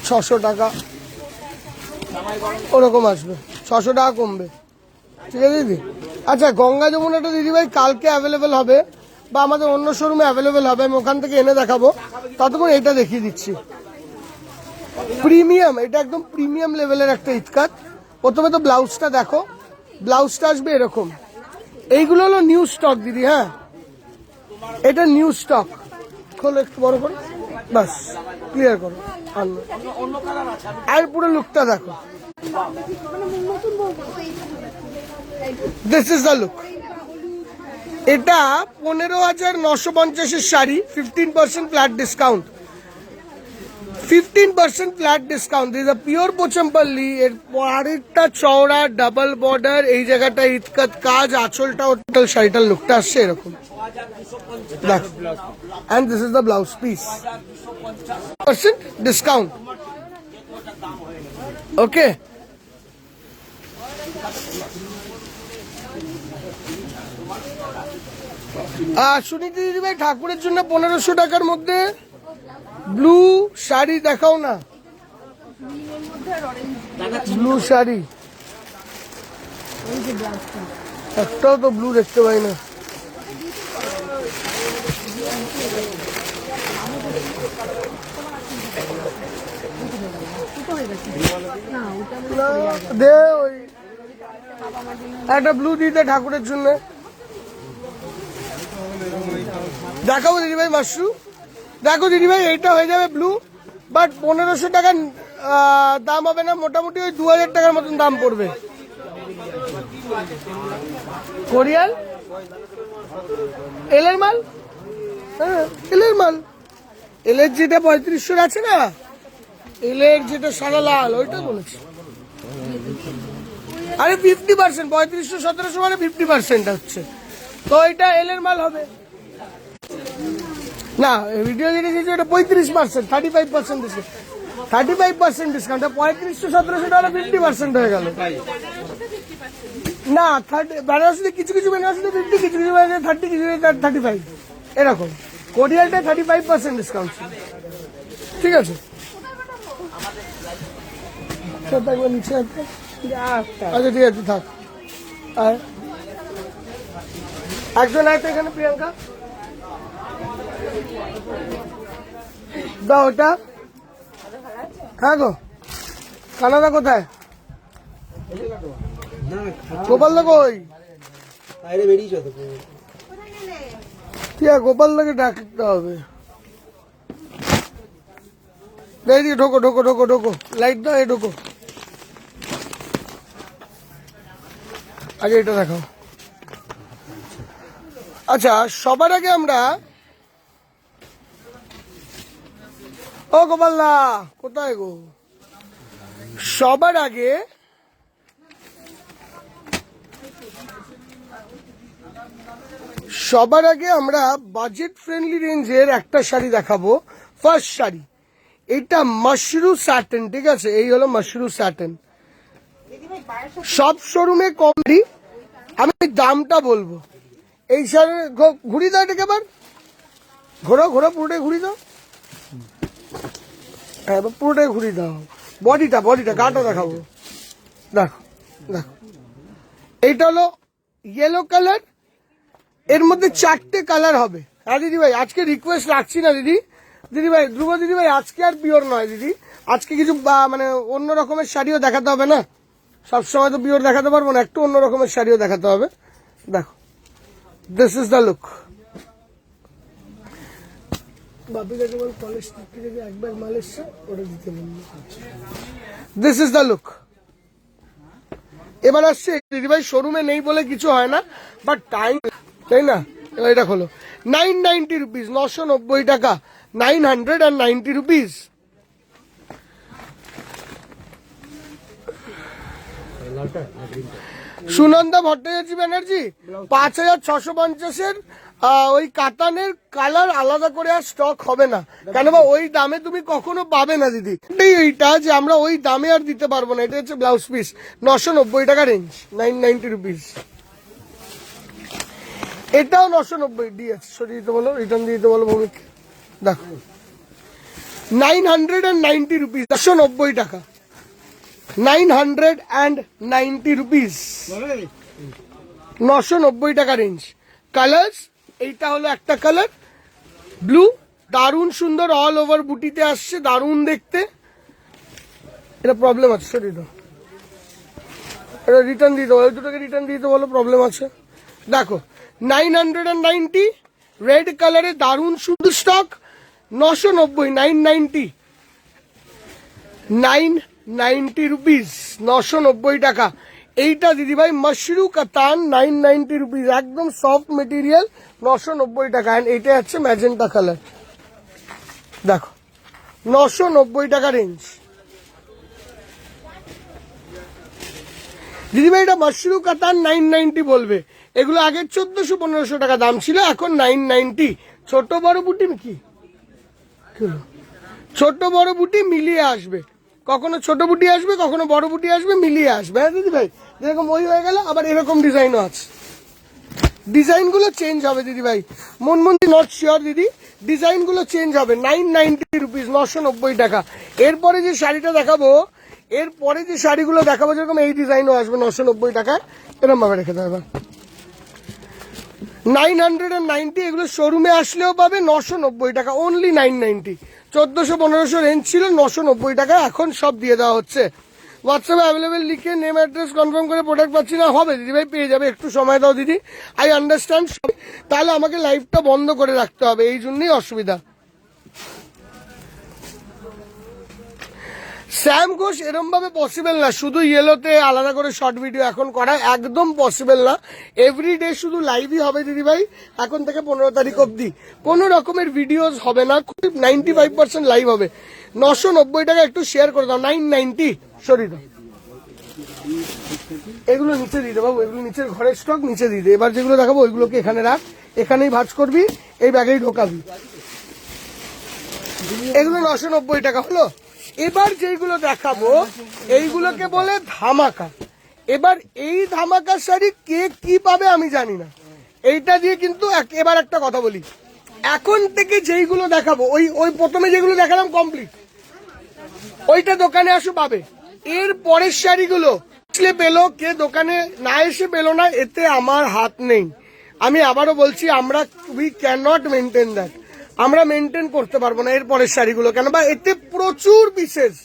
[SPEAKER 1] 600 টাকা ওরকম আসবে, 600 টাকা কমবে, ঠিক আছে দিদি। আচ্ছা গঙ্গা যমুনাটা দিদি ভাই কালকে অ্যাভেলেবেল হবে, বা আমাদের অন্য শোরুমে অ্যাভেলেবেল হবে, আমি ওখান থেকে এনে দেখাবো। ততক্ষণ এটা দেখিয়ে দিচ্ছি। প্রিমিয়াম, এটা একদম প্রিমিয়াম লেভেলের একটা ইতকাত। প্রথমে তো ব্লাউজটা দেখো, ব্লাউজটা আসবে এরকম। এইগুলো হলো নিউ স্টক দিদি, হ্যাঁ এটা নিউ স্টক। খোলো একটু বড় করো, বাস ক্লিয়ার করো। আর পুরো লুকটা দেখো, দিস ইজ দ্য লুক। এটা 15,950 sari, 15% flat discount, 15% flat discount. This a pure Pochampally. এর আরেকটা চওড়া ডাবল বর্ডার, এই জায়গাটা ইতকাত কাজ, আঁচলটা টোটাল শাড়িটার লুকটা আসছে এরকম। দেখ, and this is the blouse piece, 15% discount. Okay, Suniti দিদি ভাই ঠাকুরের জন্য 1500 টাকার মধ্যে ব্লু শাড়ি দেখাও না। ব্লু শাড়ি একটাও তো ব্লু দেখতে পাই না। দে ওই একটা ব্লু দিতে ঠাকুরের জন্য দেখাবো দিদি ভাই। মাশরু দেখো দিদিভাই এইটা হয়ে যাবে ব্লু, বাট 1500 টাকার দাম হবে না, মোটামুটি ওই 2000 টাকার মতন দাম পড়বে। কোরিয়াল এলের মাল, হ্যাঁ এলের মাল, এলের যেটা 3500 আছে না, এলের যেটা সাদা লাল ওইটা বলেছি। আরে 50%, 3500 1700 মানে 50% হচ্ছে, তো এটা এলের মাল হবে না। ভিডিও যেটা দিয়েছে ওটা 35%, 35% ডিসকাউন্ট, 35% ডিসকাউন্ট, 3500 1700 টাকা 50% হয়ে গেল না। বেনারসিতে কিছু কিছু বেনারসিতে 50, কিছু কিছু বেনারসিতে 30, কিছু কিছু 35 এরকম। কোরিয়ালটা 35% ডিসকাউন্ট, ঠিক আছে। নিচে আচ্ছা ঠিক আছে থাক। আর একজন আছে এখানে, প্রিয়াঙ্কা দাও ওটা। হ্যাঁ গো, কানাডা কোথায়? গোপাল দা কই? ঠিক আছে, গোপাল দাকে ডাকতে হবে। দিকে ঢোকো ঢোকো ঢোকো ঢোকো, লাইট দাও, এ ঢোকো। আগে এটা দেখাও। আচ্ছা, সবার আগে আমরা, ও গোপাল দা কোথায় গো, সবার আগে আমরা বাজেট ফ্রেন্ডলি রেঞ্জের একটা শাড়ি দেখাবো। ফার্স্ট শাড়ি, এটা মাশরু স্যাটেন, ঠিক আছে, এই হলো মাশরু স্যাটেন। সব শোরুমে কম, আমি দামটা বলবো। এই শাড়ি ঘুরি দাও এটাকে, এবার ঘোরো ঘোরো, পুরোটাই ঘুরি দাও, হ্যাঁ এবার পুরোটাই ঘুরি দাও। বডিটা গাটা দেখাবো, দেখো দেখো, এইটা হলো ইয়েলো কালার, এর মধ্যে 4টে কালার হবে। হ্যাঁ দিদি ভাই, আজকে রিকোয়েস্ট রাখছি না দিদি ভাই, ধ্রুব দিদি ভাই, আজকে আর পিওর নয় দিদি, আজকে কিছু মানে অন্য রকমের শাড়িও দেখাতে হবে না, সবসময় তো পিওর দেখাতে পারবো না, একটু অন্য রকমের শাড়িও দেখাতে হবে। দেখো, দিস ইজ দ্য লুক। বাপি কাকে বল, কলেজ থেকে একবার মাল এসছে ওটা দিতে বলবো। This is the look. এবার আসছে দিদিভাই, শোরুমে নেই বলে কিছু হয় না, বাট টাইম, তাই না? এবার এটা খোলো, 990 রুপিস, 990 টাকা, 990 রুপিস। সুনন্দা ভট্টাচার্য ব্যানার্জি, 5650-এর ওই কাতানের কালার আলাদা করে আর স্টক হবে না, কেন বা ওই দামে তুমি কখনো পাবে না দিদি। এইটা যে আমরা ওই দামে আর দিতে পারবো না, এটা হচ্ছে ব্লাউজ পিস, 990 টাকা রেঞ্জ, 990 রুপিস। এটাও 990, ডিএস সরিয়ে দিতে বলো, রিটার্ন দিয়ে দিতে বলো ভৌমিক। দেখো 990 রুপিস, 990 টাকা, 990 রুপিস, 990 টাকা রেঞ্জ। কালার্স, এইটা হলো একটা কালার ব্লু, দারুণ সুন্দর, অল ওভার বুটিতে আসছে, দারুণ দেখতে। এটা প্রবলেম আছে, সরিয়ে দাও, এটা রিটার্ন দিতে বলো, দুটোকে রিটার্ন দিতে বলো, প্রবলেম আছে। দেখো 990, রেড কালারে দারুণ সুন্দর স্টক, 990, 990 রুপিস, 990 টাকা। এইটা দিদিভাই মাশরু কাতান, 990 রুপিস, একদম সফট মেটেরিয়াল, 990 টাকা। এন্ড এইটা হচ্ছে ম্যাজেন্টা কালার, দেখো 990 টাকা রেঞ্জ। দিদিভাই এটা মাশরু কাতান 990 বলবে, এগুলো আগে 1400-1500 টাকা দাম ছিল, এখন 990। ছোট বড় বুটি কি ছোট বড় বুটি মিলিয়ে আসবে, কখনো ছোট বুটি আসবে, কখনো বড় বুটি আসবে, মিলিয়ে আসবে। হ্যাঁ দিদি ভাই, যেরকম ওই হয়ে গেল, আবার এরকম ডিজাইনও আছে, ডিজাইনগুলো চেঞ্জ হবে দিদি ভাই, মনমন্দি নট শিওর দিদি, ডিজাইনগুলো চেঞ্জ হবে। 990 রুপিস, 990 টাকা। এরপরে যে শাড়িটা দেখাবো, এরপরে যে শাড়িগুলো দেখাবো, যেরকম এই ডিজাইনও আসবে 990 টাকায়, এরকম ভাবে রেখে দেবে। 990, এগুলো শোরুমে আসলেও পাবে 990 টাকা, অনলি 990। 1400-1500 রেঞ্জ ছিল, 990 টাকা, এখন সব দিয়ে দেওয়া হচ্ছে। হোয়াটসঅ্যাপে অ্যাভেলেবেল লিখে নেম অ্যাড্রেস কনফার্ম করে প্রোডাক্ট পাচ্ছি না, হবে দিদিভাই, পেয়ে যাবে, একটু সময় দাও দিদি, আই আন্ডারস্ট্যান্ড। তাহলে আমাকে লাইভটা বন্ধ করে রাখতে হবে, এই জন্যই অসুবিধা। শ্যাম ঘোষ এরম ভাবে পসিবল না, শুধু ইয়েলোতে আলাদা করে শর্ট ভিডিও এখন করা একদম পসিবল না। এভরিডে শুধু লাইভই হবে দিদি ভাই, এখন থেকে 15 তারিখ অবধি কোনো রকমের ভিডিওস হবে না, 95% লাইভ হবে। 990 টাকা, একটু শেয়ার করে দাও। 990 সরি দাও, এগুলো নিচে দিয়ে দে বাবু, এগুলো নিচের ঘরের স্টক নিচে দিয়ে দে। এবার যেগুলো দেখাবো ওইগুলোকে এখানে রাখ, এখানেই ভাঁজ করবি, এই ব্যাগেই ঢোকাবি। এগুলো 990 টাকা হলো। এবার যেগুলো দেখাবো এইগুলোকে বলে ধামাকা। এবার এই ধামাকা শাড়ি কে কি পাবে আমি জানি না, এইটা দিয়ে কিন্তু এবার একটা কথা বলি, এখন থেকে যেইগুলো দেখাবো ওই প্রথমে যেগুলো দেখালাম কমপ্লিট, ওইটা দোকানে আসো পাবে। এর পরের শাড়িগুলো পেলো, কে দোকানে না এসে পেলো না, এতে আমার হাত নেই। আমি আবারও বলছি, আমরা we can not maintain that, আমরা মেনটেন করতে পারবো না এর পরের শাড়িগুলো। কেন বা এতে প্রচুর পিসেস,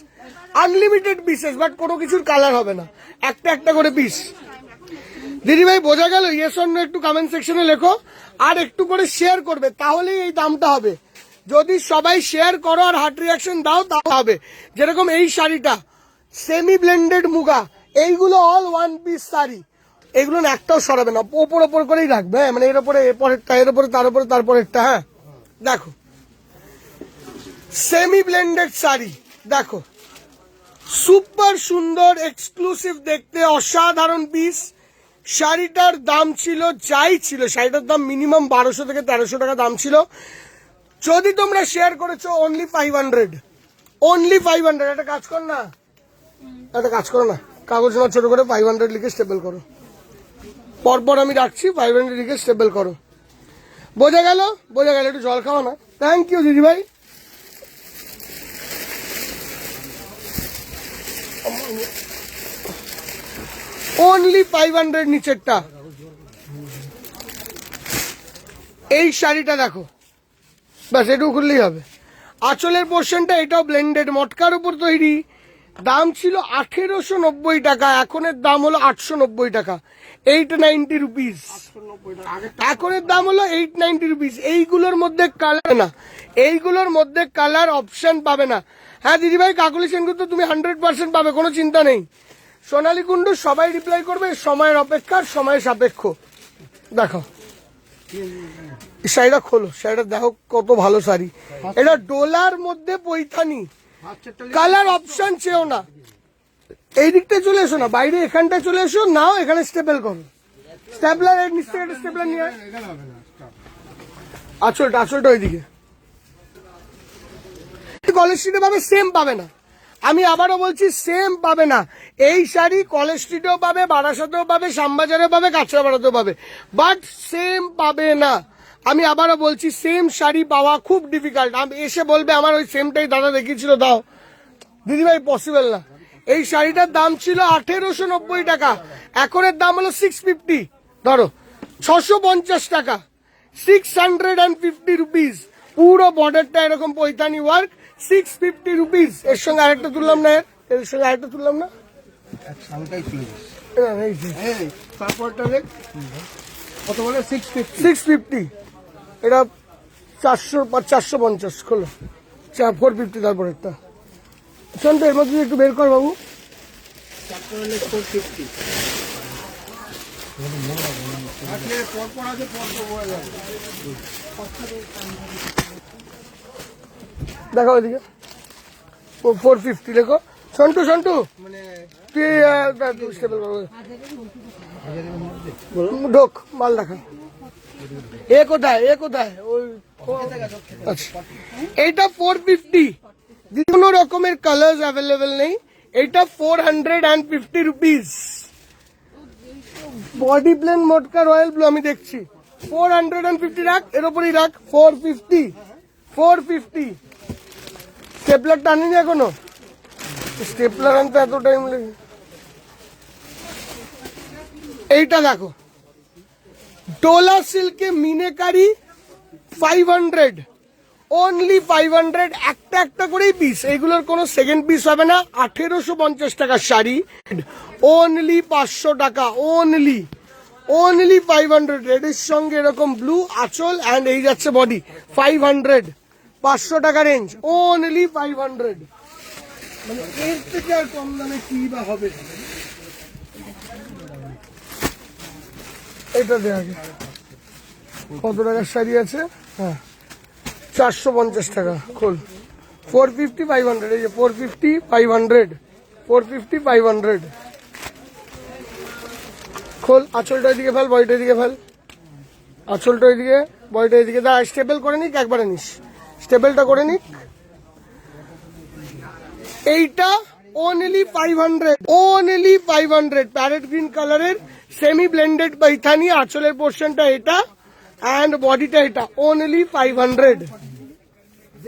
[SPEAKER 1] আনলিমিটেড পিসেস, বাট কোনো কিছুর কালার হবে না, একটা একটা করে পিস। দিদি ভাই বোঝা গেল? ইয়েস অর নো একটু কমেন্ট সেকশনে লেখো, আর একটু করে শেয়ার করবে, তাহলেই এই দামটা হবে। যদি সবাই শেয়ার করো আর হার্ট রিয়াকশন দাও তাও হবে। যেরকম এই শাড়িটা সেমি ব্লেন্ডেড মুগা, এইগুলো অল ওয়ান পিস শাড়ি, এগুলো না একটাও সরাবে না, ওপর ওপর করেই রাখবে, হ্যাঁ, মানে এর উপরে এরপরেরটা, এর উপরে তার উপরে তারপরেরটা। হ্যাঁ দেখো সেমি ব্লেন্ডেড শাড়ি, দেখো সুপার সুন্দর, এক্সক্লুসিভ দেখতে, অসাধারণ পিস। শাড়িটার দাম ছিল যাই ছিল, শাড়িটার দাম মিনিমাম 1200 থেকে 1300 টাকা দাম ছিল। যদি তোমরা শেয়ার করেছো অনলি 500, অনলি 500। একটা কাজ কর না, একটা কাজ করো না, কাগজ না ছোট করে 500 লিখে স্টেবল করো, পরপর আমি রাখছি, 500 লিখে স্টেবল করো। বোঝা গেল? বোঝা গেল। একটু জল খাওয়া না। থ্যাংক ইউ দিদি ভাই। অনলি 500 নিচেরটা। এই শাড়িটা দেখো, ব্যাস এটুকু খুললেই হবে। আঁচলের পোর্শনটা এটাও ব্লেন্ডেড মটকার উপর তৈরি, দাম ছিল 1890 টাকা, এখনের দাম হলো 890 টাকা, 890 রুপিস। এখনের দাম হলো 890 রুপিস। এইগুলোর মধ্যে কালার না, এইগুলোর মধ্যে কালার অপশন পাবে না। হ্যাঁ দিদি ভাই, কাকুলি সেনগুপ্ত তুমি 100% পাবে, কোনো চিন্তা নেই। সোনালী কুন্ডু সবাই রিপ্লাই করবে, সময়ের অপেক্ষা, সময় সাপেক্ষ। দেখো শাড়িটা খোলো, শাড়িটা দেখো কত ভালো শাড়ি। এটা ডোলার মধ্যে পৈথানি, কালার অপশন চেয়েও না। এই দিকটা চলে এসো না, বাইরে এখানটা চলে এসো, নাও এখানে স্টেপল করো, স্টেপলার এর নিচ থেকে একটা স্টেপলার নিয়ে আঁচলটা, আঁচলটা ওইদিকে। কলেজ স্ট্রিটে পাবে, সেম পাবে না, আমি আবারও বলছি সেম পাবে না। এই শাড়ি কলেজ স্ট্রিটেও পাবে, বারাসাতেও পাবে, শ্যামবাজারেও পাবে, কাঁচরাপাড়াতেও পাবে, বাট সেম পাবে না। আমি আবারও বলছি, সেম শাড়ি পাওয়া খুব ডিফিকাল্ট। আমি এসে বলবে আমার ওই সেমটাই দাদা দেখিয়েছিল দাও, দিদিভাই পসিবল না। এই শাড়িটার দাম ছিল 1890 টাকা, এখনের দাম হলো 650, ধরো 650 টাকা, 650 রুপিস। পুরো বর্ডারটা এরকম পৈতানি ওয়ার্ক, 650 রুপিস। এর সঙ্গে আরেকটা তুললাম না, এর সঙ্গে আরেকটা তুললাম না,
[SPEAKER 2] তারপরটা দেখ কত বলে
[SPEAKER 1] 650, এটা 450 খোলো, 450 তারপর একটা। শোন তো, এর মধ্যে একটু বের কর বাবু। দেখো ওইদিকে 450 লেখো। সন্টু সন্টু তুই স্টেবল ঢোক, মাল দেখা। এ কোথায়, এ কোথায়? ওই আচ্ছা, এইটা 450, কোনো রকমের কালার অ্যাভেলেবেল নেই। এইটা 450 rupees. Body plain matka royal blue আমি দেখছি, 450 রাখ, এর উপরই রাখ, 450। স্টেপলারটা আনিনি এখনো, স্টেপলার আনতে এত টাইম লাগে। এইটা দেখো, ডোলা সিল্কে মিনেকারি 500, অনলি 500, একটা একটা করেই পিস, এইগুলোর কোনো সেকেন্ড পিস হবে না। 1850 টাকার শাড়ি, অনলি 500 টাকা, অনলি 500। রেডের সঙ্গে এরকম ব্লু আঁচল, অ্যান্ড এই যাচ্ছে বডি, 500, 500 টাকা রেঞ্জ, অনলি 500। মানে এর থেকে আর কম দামে কি বা হবে? এটা দে আগে, কত টাকার শাড়ি আছে? হ্যাঁ 450 টাকা। খোল 450 500, এই যে 450 500, 450 500। খোল, আঁচলটা এদিকে ফেল, বডিটা এদিকে ফেল, আঁচলটা এদিকে, বডিটা এদিকে। দা স্টেপল করে নিক, একবারে নিস, স্টেপলটা করে নিক। এইটা only 500, only 500, প্যারেট গ্রিন কালারের সেমি ব্লেন্ডেড পাইথানি, আঁচলের পোর্শনটা এটা অ্যান্ড বডিটা এটা, only 500।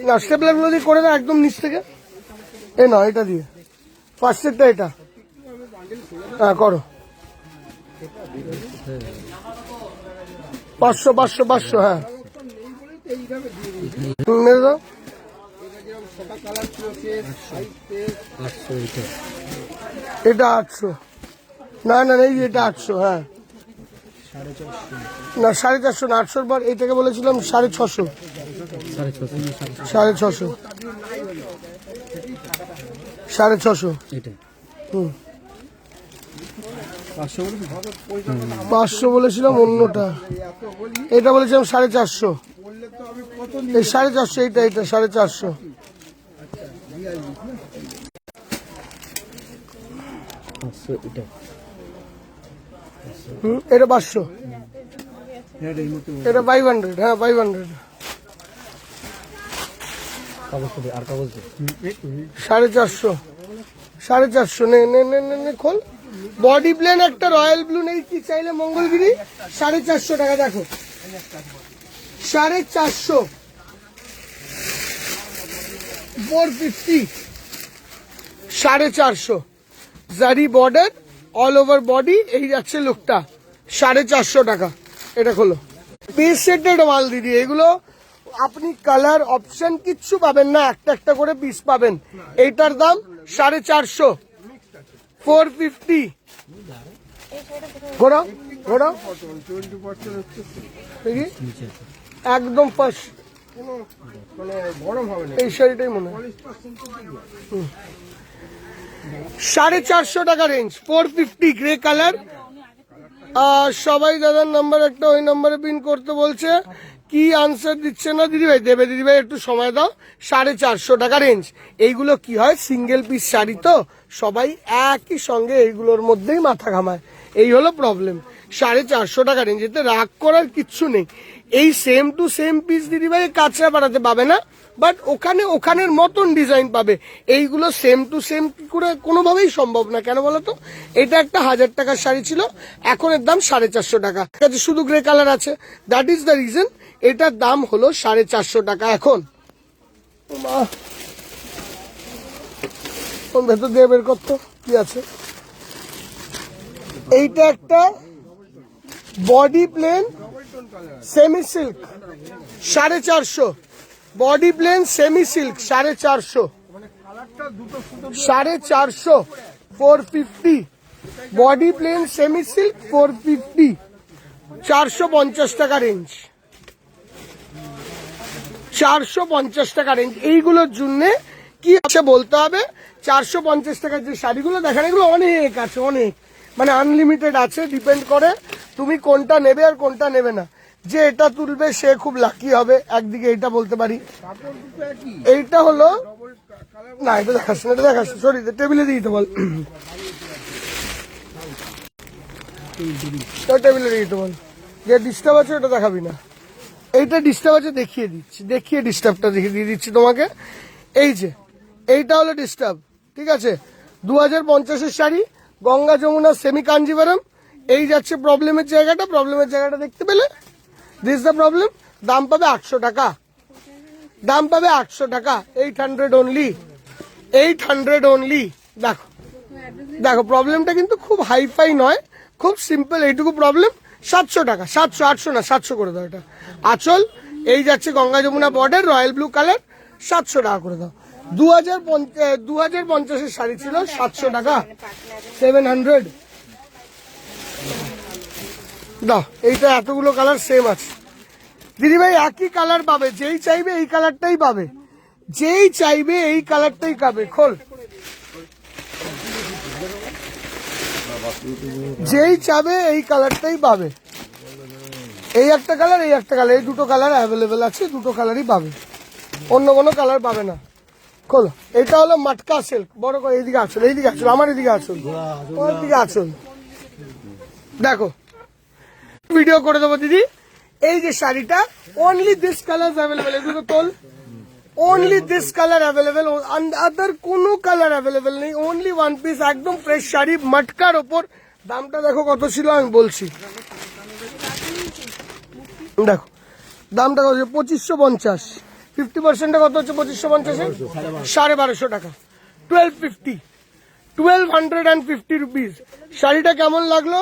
[SPEAKER 1] না স্টেপলার গুলো দিয়ে করে দাও একদম নিচ থেকে। এ না, এটা দিয়ে ফার্স্টেরটা, এটা হ্যাঁ করো। 500 500 500, হ্যাঁ মেরে দাও। এটা 800, না না এই এটা 800, হ্যাঁ না 450 না, 800 পর এইটাকে বলেছিলাম 650, 650, 650। হুম 500 বলেছিলাম অন্যটা, এটা বলেছিলাম 450, এই 450, এইটা এটা 450। এটা 500, এটা 500, হ্যাঁ 500, 450, 450। নে নে নে নে নে খোল। বডি প্লেন একটা রয়্যাল ব্লু নেই কি চাইলে মঙ্গলগিরি, 450 টাকা। দেখো 450, 450, 450 জারি বর্ডার অল ওভার বডি, এই যাচ্ছে লুকটা 450 টাকা। এটা খোলো, পিস সেটেড মাল দিদি, এগুলো আপনি কালার অপশন কিচ্ছু পাবেন না, একটা একটা করে পিস পাবেন। এইটার দাম 450, 450। ঘোরাও ঘোরাও, দেখি একদম ফার্স্ট, এই শাড়িটাই মনে হয় 450 টাকা রেঞ্জ, 450 গ্রে কালার। সবাই দাদার নাম্বার একটা ওই নাম্বারে পিন করতে বলছে, কি আনসার দিচ্ছে না দিদিভাই? দেবে দিদিভাই, একটু সময় দাও। 450 টাকা রেঞ্জ। এইগুলো কি হয়, সিঙ্গেল পিস শাড়ি তো সবাই একই সঙ্গে এইগুলোর মধ্যেই মাথা ঘামায়, এই হলো প্রবলেম। 450 টাকা রেঞ্জ, এতে রাগ করার কিচ্ছু নেই। এই সেম টু সেম পিস দিদিভাই কাঁচরা পাড়াতে পাবে না, বাট ওখানে ওখানের মতন ডিজাইন পাবে। এইগুলো সেম টু সেম কি করে কোনোভাবেই সম্ভব না, কেন বলো তো? এটা একটা 1000 টাকার শাড়ি ছিল, এখন এর দাম 450 টাকা। শুধু গ্রে কালার আছে, দ্যাট ইজ দ্য রিজন এটার দাম হলো 450 টাকা এখন। ভেতর দিয়ে বের করতো কি আছে। এইটা একটা body plain semi silk, 450, body plain semi silk 450, 450, 450, body plain semi silk 450, 450 টাকা রেঞ্জ, 450 টাকা রেঞ্জ। এইগুলোর জন্য কি আছে বলতে হবে, 450 টাকার যে শাড়িগুলো দেখেন, এগুলো অনেক আছে, অনেক মানে আনলিমিটেড আছে, ডিপেন্ড করে তুমি কোনটা নেবে আর কোনটা নেবে না। যে এটা তুলবে সে খুব লাকি হবে, একদিকে এইটা বলতে পারি। এইটা হলো না, এটা দেখাস না, এটা দেখাস, সরি টেবিলে দিয়ে দিতে বল, টেবিলে দিয়ে দিতে বল, যে ডিস্টার্ব আছে ওটা দেখাবি না। এইটা ডিস্টার্ব আছে দেখিয়ে দিচ্ছি, দেখিয়ে ডিস্টার্বটা দেখিয়ে দিয়ে দিচ্ছি তোমাকে। এই যে এইটা হলো ডিস্টার্ব, ঠিক আছে? 2050-এর শাড়ি, গঙ্গা যমুনা সেমি কাঞ্জিভারম। এই যাচ্ছে প্রবলেমের জায়গাটা, প্রবলেমের জায়গাটা দেখতে পেলে, দিস দ্য প্রবলেম। দাম পাবে 800 টাকা, দাম পাবে 800 টাকা, 800 অনলি, 800 অনলি। দেখো দেখো প্রবলেমটা কিন্তু খুব হাইফাই নয়, খুব সিম্পল, এইটুকু প্রবলেম। 700 টাকা, 700, 800 না 700 করে দাও। এটা আঁচল, এই যাচ্ছে Ganga Jamuna border, royal blue colour, 700 টাকা করে দাও। 2050-এর শাড়ি ছিল 700 টাকা, 700 দাও। এইটা এতগুলো কালার সেম আছে দিদিভাই, একই কালার পাবে, যেই চাইবে এই কালারটাই পাবে, যেই চাইবে এই কালারটাই পাবে। খোল যেই চাবে এই কালারটাই পাবে। এই একটা কালার, এই একটা কালার, এই দুটো কালার অ্যাভেলেবেল আছে, দুটো কালারই পাবে, অন্য কোনো কালার পাবে না। খোলো। এটা হলো মাটকা সিল্ক, বড় করে এইদিকে আসল, এইদিকে আসল, আমার এদিকে আসল, ওর দিকে আসল। দেখো ভিডিও করে দেবো দিদি। এই যে শাড়িটা অনলি দিস কালার অ্যাভেলেবেল, এগুলো তোল, অনলি দিস কালার অ্যাভেলেবেল, আদার কোনো কালার অ্যাভেলেবেল নেই, অনলি ওয়ান পিস, একদম ফ্রেশ শাড়ি মটকার ওপর। দামটা দেখো কত ছিল আমি বলছি, দেখো দামটা কত, 2550, 50% কত হচ্ছে 2550, 1250 টাকা, 1250 রুপিস। শাড়িটা কেমন লাগলো?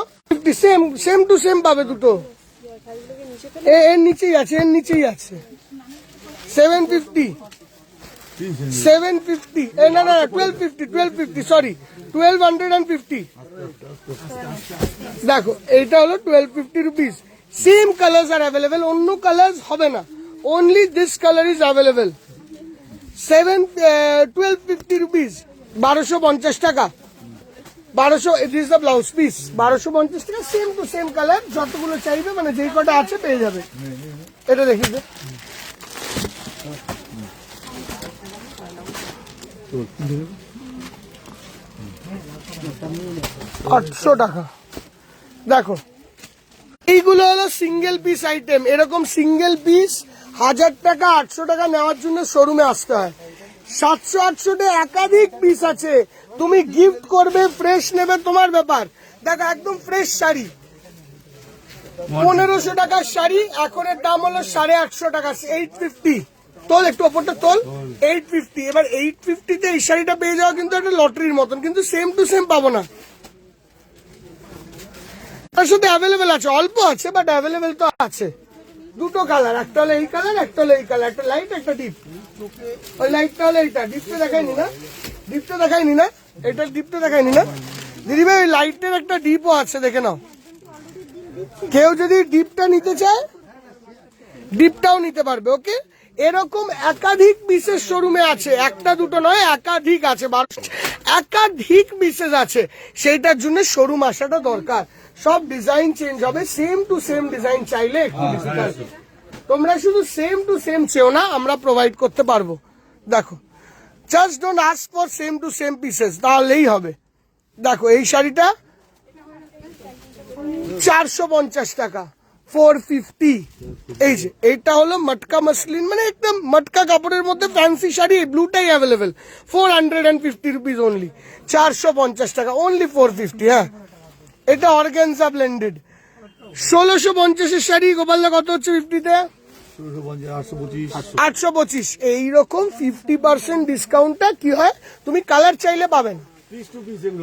[SPEAKER 1] সেম টু সেম পাবে দুটো, এর নিচেই আছে, এর নিচেই আছে, 750, 750, না না 1250, সরি 1250। দেখো এইটা হলো 1250 রুপিস। সেম কালার্স আর অ্যাভেলেবেল, অন্য কালার্স হবে না, only this colour is available. 1250 rupees, 1250 টাকা, 1200, দিস দ্য ব্লাউজ পিস, 1250 টাকা, সেম টু সেম কালার, যতগুলো চাইবে মানে যেই কটা আছে পেয়ে যাবে। এটা দেখি যে 800 টাকা। দেখো এইগুলো হলো সিঙ্গেল পিস আইটেম, এরকম সিঙ্গেল পিস 1000 টাকা 800 টাকা নেওয়ার জন্য শোরুমে আসতে হয়। 700-800 একাধিক পিস আছে, তুমি গিফট করবে, ফ্রেশ নেবে, তোমার ব্যাপার। দেখো একদম ফ্রেশ শাড়ি, 1500 টাকার শাড়ি, এখনের দাম হলো 850 টাকা, 850। তোল একটু ওপরটা তোল, 850। এবার 850-তে এই শাড়িটা পেয়ে যাওয়া কিন্তু একটা লটারির মতন, কিন্তু সেম টু সেম পাবো না। তার সাথে অ্যাভেলেবেল আছে, অল্প আছে বাট অ্যাভেলেবেল তো আছে। দুটো কালার, একটা হলো এই কালার, একটা হলো এই কালার, একটা লাইট একটা ডিপ। ওই লাইটটা হলো এইটা, ডিপটা দেখায়নি না, ডিপটা দেখায়নি না, এটা ডিপটা দেখায়নি না দিদি ভাই। ওই লাইটের একটা ডিপও আছে, দেখে নাও। কেউ যদি ডিপটা নিতে চায় ডিপটাও নিতে পারবে, ওকে। এরকম একাধিক বিশেষ শোরুমে আছে, একটা দুটো নয়, একাধিক আছে, একাধিক বিশেষ আছে। সেইটার জন্য শোরুম আসাটা দরকার। সব ডিজাইন চেঞ্জ হবে, সেম টু সেম ডিজাইন চাইলে একটু ডিফিকাল্ট। তোমরা শুধু সেম টু সেম চেও না, আমরা প্রোভাইড করতে পারবো। দেখো just don't ask for same to same pieces, তাহলেই হবে। দেখো এই শাড়িটা 450 টাকা, 450। এই যে এইটা হলো মটকা মসলিন, মানে একদম মটকা কাপড়ের মধ্যে ফ্যান্সি শাড়ি, ব্লুটাই অ্যাভেলেবেল, 450 রুপিস অনলি, 450 টাকা, অনলি 450। হ্যাঁ এটা অর্গানজা ব্লেন্ডেড। 1650-এর শাড়ি গোপালদা কত হচ্ছে 50-তে? 825। এইরকম 50% ডিসকাউন্টটা কি হয়, তুমি কালার চাইলে পাবেন,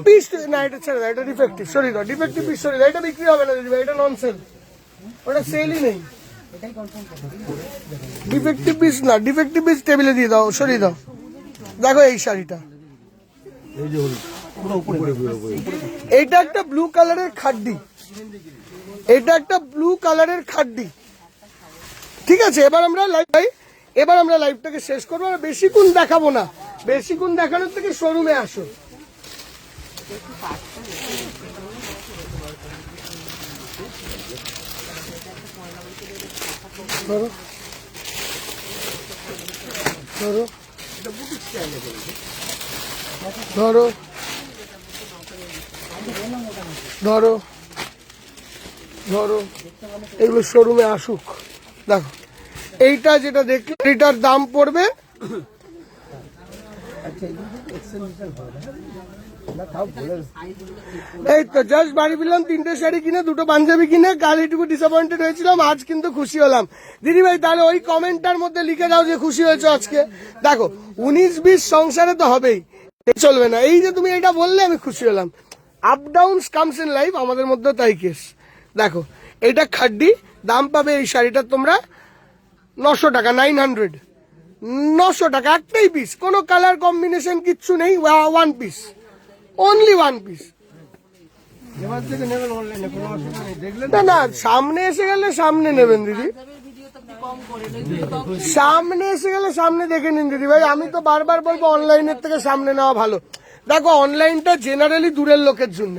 [SPEAKER 1] পিস না, এটা ছেড়ে দাও, এটা ডিফেক্টিভ, সরি দাও, ডিফেক্টিভ পিস সরি দাও, এটা বিক্রি হবে না দিদি, এটা নন সেল, ওটা সেলই নেই। ডিফেক্টিভ পিস না, ডিফেক্টিভ পিস টেবিলে দিয়ে দাও, সরিয়ে দাও। দেখো এই শাড়িটা, এইটা একটা ব্লু কালারের খাড্ডি, এটা একটা ব্লু কালারের খাড্ডি, ঠিক আছে। এবার আমরা লাইভটাকে শেষ করবো, আর বেশিক্ষণ দেখাবো না, বেশিক্ষণ দেখানোর থেকে শোরুমে আসো। ধরো ধরো ধরো ধরো ধরো, এগুলো শোরুমে আসুক। দেখো এইটা যেটা দেখলে, এটার দাম পড়বে এই তো জাস্ট বাড়ি ফিরলাম, 3টে শাড়ি কিনে, 2টো পাঞ্জাবি কিনে, কাল এইটুকু ডিসঅ্যাপয়েন্টেড হয়েছিলাম, আজ কিন্তু খুশি হলাম। দিদি ভাই তাহলে ওই কমেন্টটার মধ্যে লিখে দাও যে খুশি হয়েছো আজকে। দেখো 19-20 সংসারে তো হবেই, চলবে না। এই যে তুমি এটা বললে আমি খুশি হলাম। Up down comes in life, আমাদের মধ্যে তাই কেস। দেখো এটা খাড্ডি, দাম পাবে এই শাড়িটা তোমরা 900 টাকা, 900, 900 টাকা, একটাই পিস, কোনো কালার কম্বিনেশন কিচ্ছু নেই, one piece, only one piece. না না, সামনে এসে গেলে সামনে নেবেন দিদি, সামনে এসে গেলে সামনে দেখে নিন দিদি ভাই। আমি তো বারবার বলবো অনলাইনের থেকে সামনে নেওয়া ভালো, দেখো অনলাইনটা জেনারেলি দূরের লোকের জন্য।